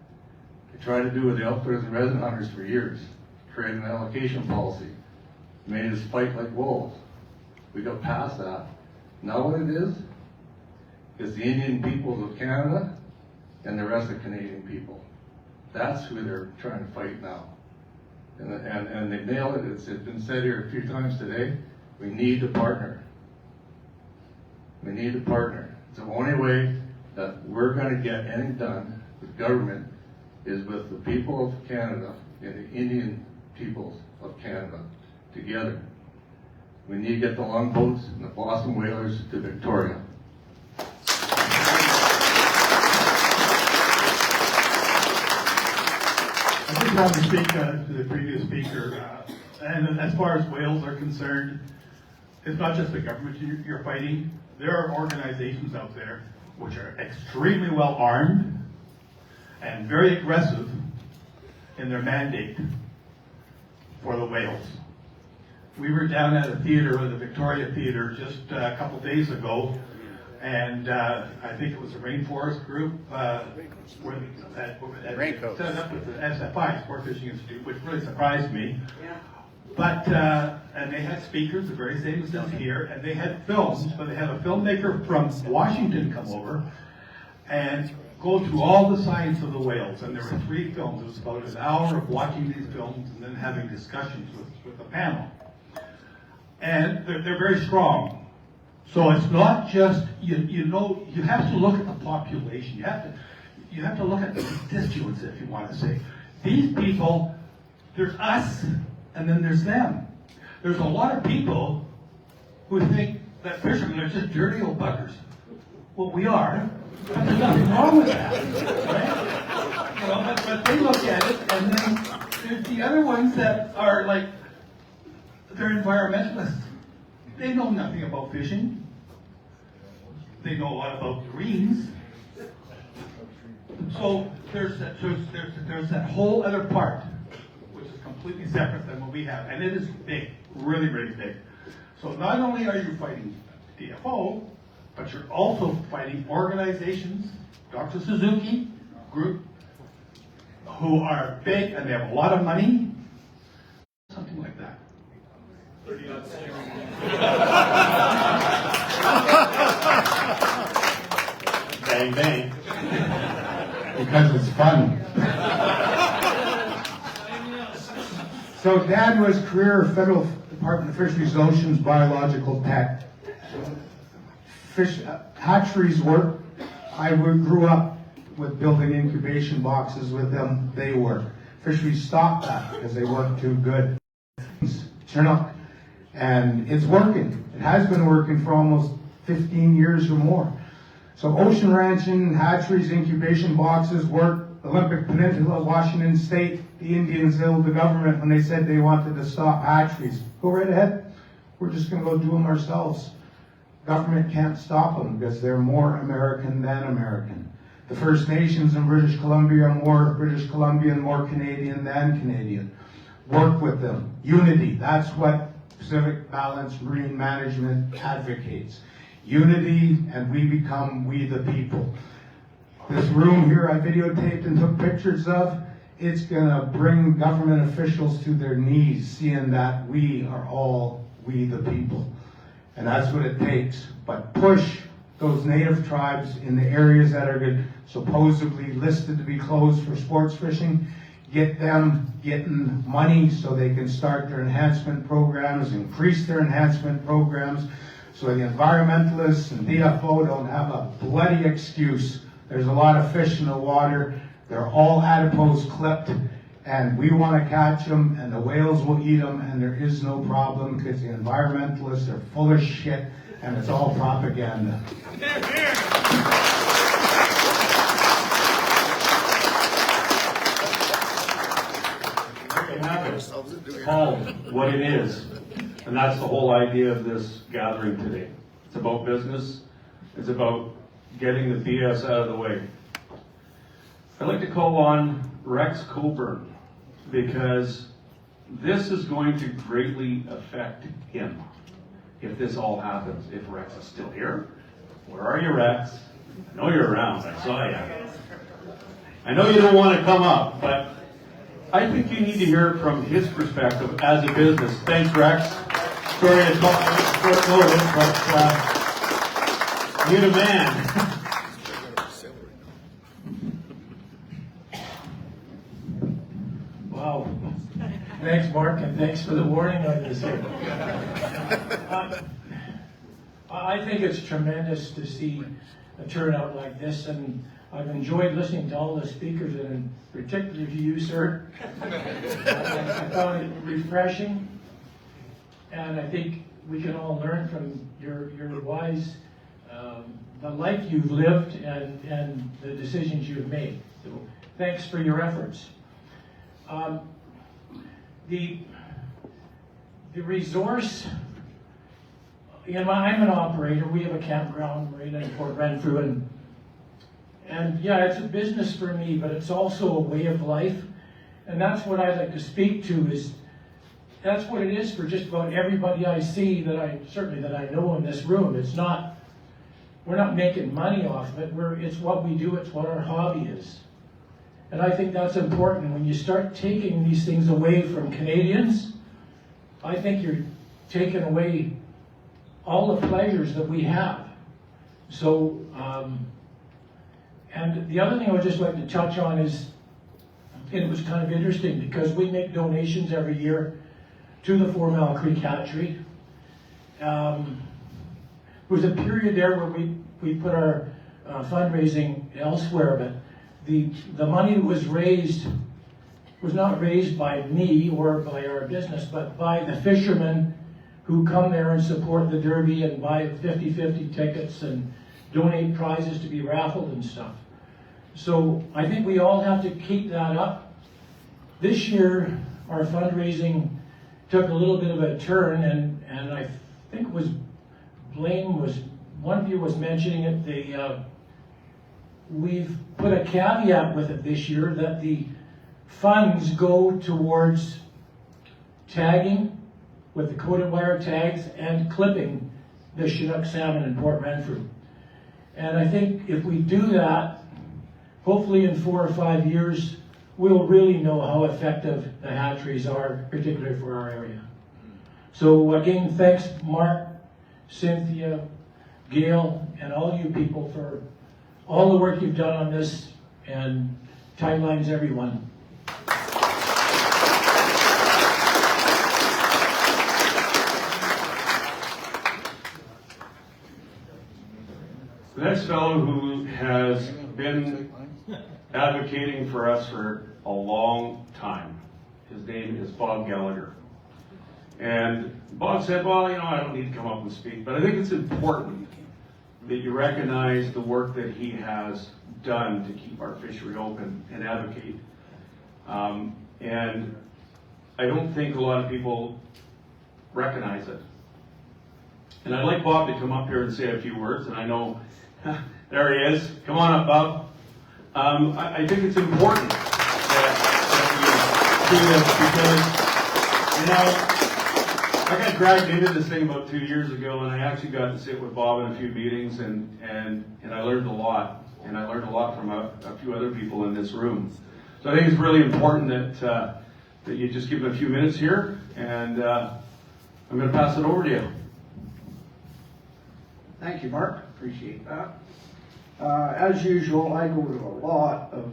They tried to do with the outfitters and resident hunters for years, created an allocation policy, made us fight like wolves. We got past that. Now what it is the Indian peoples of Canada and the rest of Canadian people. That's who they're trying to fight now. And they nailed it. It's been said here a few times today. We need to partner. We need to partner. It's the only way that we're going to get anything done with government is with the people of Canada and the Indian peoples of Canada together. We need to get the longboats and the Boston whalers to Victoria. I just want to speak to the previous speaker, and as far as whales are concerned, it's not just the government you're fighting. There are organizations out there which are extremely well armed and very aggressive in their mandate for the whales. We were down at a theater, the Victoria Theater, just a couple days ago, and I think it was a rainforest group that set up with the SFI, Sport Fishing Institute, which really surprised me. Yeah. But, and they had speakers, the very same as this here, and they had films, but they had a filmmaker from Washington come over and go through all the science of the whales. And there were 3 films. It was about an hour of watching these films and then having discussions with the panel. And they're very strong. So it's not just, you have to look at the population. You have to look at the constituents, if you want to say. These people, there's us, and then there's them. There's a lot of people who think that fishermen are just dirty old buggers. Well, we are. But there's nothing wrong with that, right? You know, but they look at it, and then there's the other ones that are like, they're environmentalists. They know nothing about fishing. They know a lot about greens. So there's that whole other part, which is completely separate than what we have, and it is big, really, really big. So not only are you fighting DFO, but you're also fighting organizations, Dr. Suzuki Group, who are big and they have a lot of money, something like that. Bang, bang. Because it's fun. So Dad was career Federal Department of Fisheries, Oceans, Biological Tech. Hatcheries work. I grew up with building incubation boxes with them. They work. Fisheries stopped that because they weren't too good. Chinook. And it's working. It has been working for almost 15 years or more. So ocean ranching, hatcheries, incubation boxes work. Olympic Peninsula, Washington State, the Indians held the government when they said they wanted to stop hatcheries. Go right ahead. We're just going to go do them ourselves. Government can't stop them because they're more American than American. The First Nations in British Columbia are more British Columbian, more Canadian than Canadian. Work with them. Unity. That's what Pacific Balanced Marine Management advocates. Unity, and we become we the people. This room here I videotaped and took pictures of, it's going to bring government officials to their knees, seeing that we are all we the people. And that's what it takes. But push those native tribes in the areas that are supposedly listed to be closed for sports fishing, get them getting money so they can start their enhancement programs, increase their enhancement programs, so the environmentalists and DFO don't have a bloody excuse. There's a lot of fish in the water. They're all adipose clipped, and we want to catch them, and the whales will eat them, and there is no problem because the environmentalists are full of shit, and it's all propaganda. call what it is. And that's the whole idea of this gathering today. It's about business. It's about getting the BS out of the way. I'd like to call on Rex Coburn because this is going to greatly affect him if this all happens. If Rex is still here. Where are you, Rex? I know you're around. I saw you. I know you don't want to come up, but I think you need to hear it from his perspective as a business. Thanks, Rex. Sorry to talk short notice, but you're the man. Wow. Thanks, Mark, and thanks for the warning on this here. I think it's tremendous to see a turnout like this, and I've enjoyed listening to all the speakers, and particularly to you, sir. I found it refreshing, and I think we can all learn from your wise, the life you've lived and the decisions you've made. So thanks for your efforts. The resource, I'm an operator. We have a campground right in Port Renfrew, and yeah, it's a business for me, but it's also a way of life, and that's what I'd like to speak to. Is that's what it is for just about everybody I see that I know in this room. It's not, we're not making money off of it. It's what we do. It's what our hobby is. And I think that's important. When you start taking these things away from Canadians, I think you're taking away all the pleasures that we have. So, and the other thing I would just like to touch on is, and it was kind of interesting because we make donations every year to the 4 Mile Creek Hatchery. There was a period there where we put our fundraising elsewhere, but the money that was raised was not raised by me or by our business, but by the fishermen who come there and support the Derby and buy 50-50 tickets and donate prizes to be raffled and stuff. So I think we all have to keep that up. This year, our fundraising took a little bit of a turn, and I think it was Blaine one of you was mentioning it. We've put a caveat with it this year that the funds go towards tagging with the coated wire tags and clipping the Chinook salmon in Port Renfrew. And I think if we do that, hopefully in 4 or 5 years, we'll really know how effective the hatcheries are, particularly for our area. So again, thanks Mark, Cynthia, Gail, and all you people for all the work you've done on this, and timelines everyone. The next fellow who has been advocating for us for a long time, his name is Bob Gallagher. And Bob said, well, I don't need to come up and speak, but I think it's important that you recognize the work that he has done to keep our fishery open and advocate. And I don't think a lot of people recognize it. And I'd like Bob to come up here and say a few words, and I know, there he is. Come on up, Bob. I think it's important that you do this because, I got dragged into this thing about 2 years ago, and I actually got to sit with Bob in a few meetings, and I learned a lot. And I learned a lot from a few other people in this room. So I think it's really important that you just give him a few minutes here, and I'm going to pass it over to you. Thank you, Mark. Appreciate that. As usual, I go to a lot of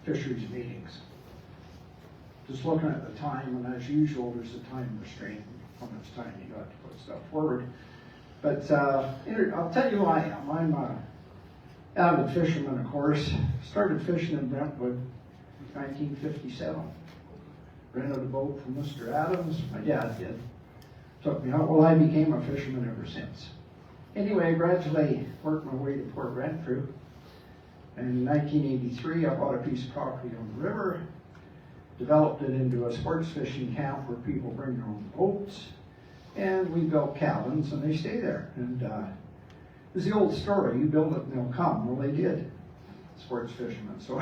fisheries meetings. Just looking at the time, and as usual, there's a time restraint how much time you got to put stuff forward. But I'll tell you who I am. I'm an avid fisherman, of course. Started fishing in Brentwood in 1957. Rented a boat from Mr. Adams. My dad did. Took me out. Well, I became a fisherman ever since. Anyway, I gradually worked my way to Port Renfrew. And in 1983, I bought a piece of property on the river. developed it into a sports fishing camp where people bring their own boats. And we built cabins and they stay there. And it's the old story, you build it and they'll come. Well, they did, sports fishermen. So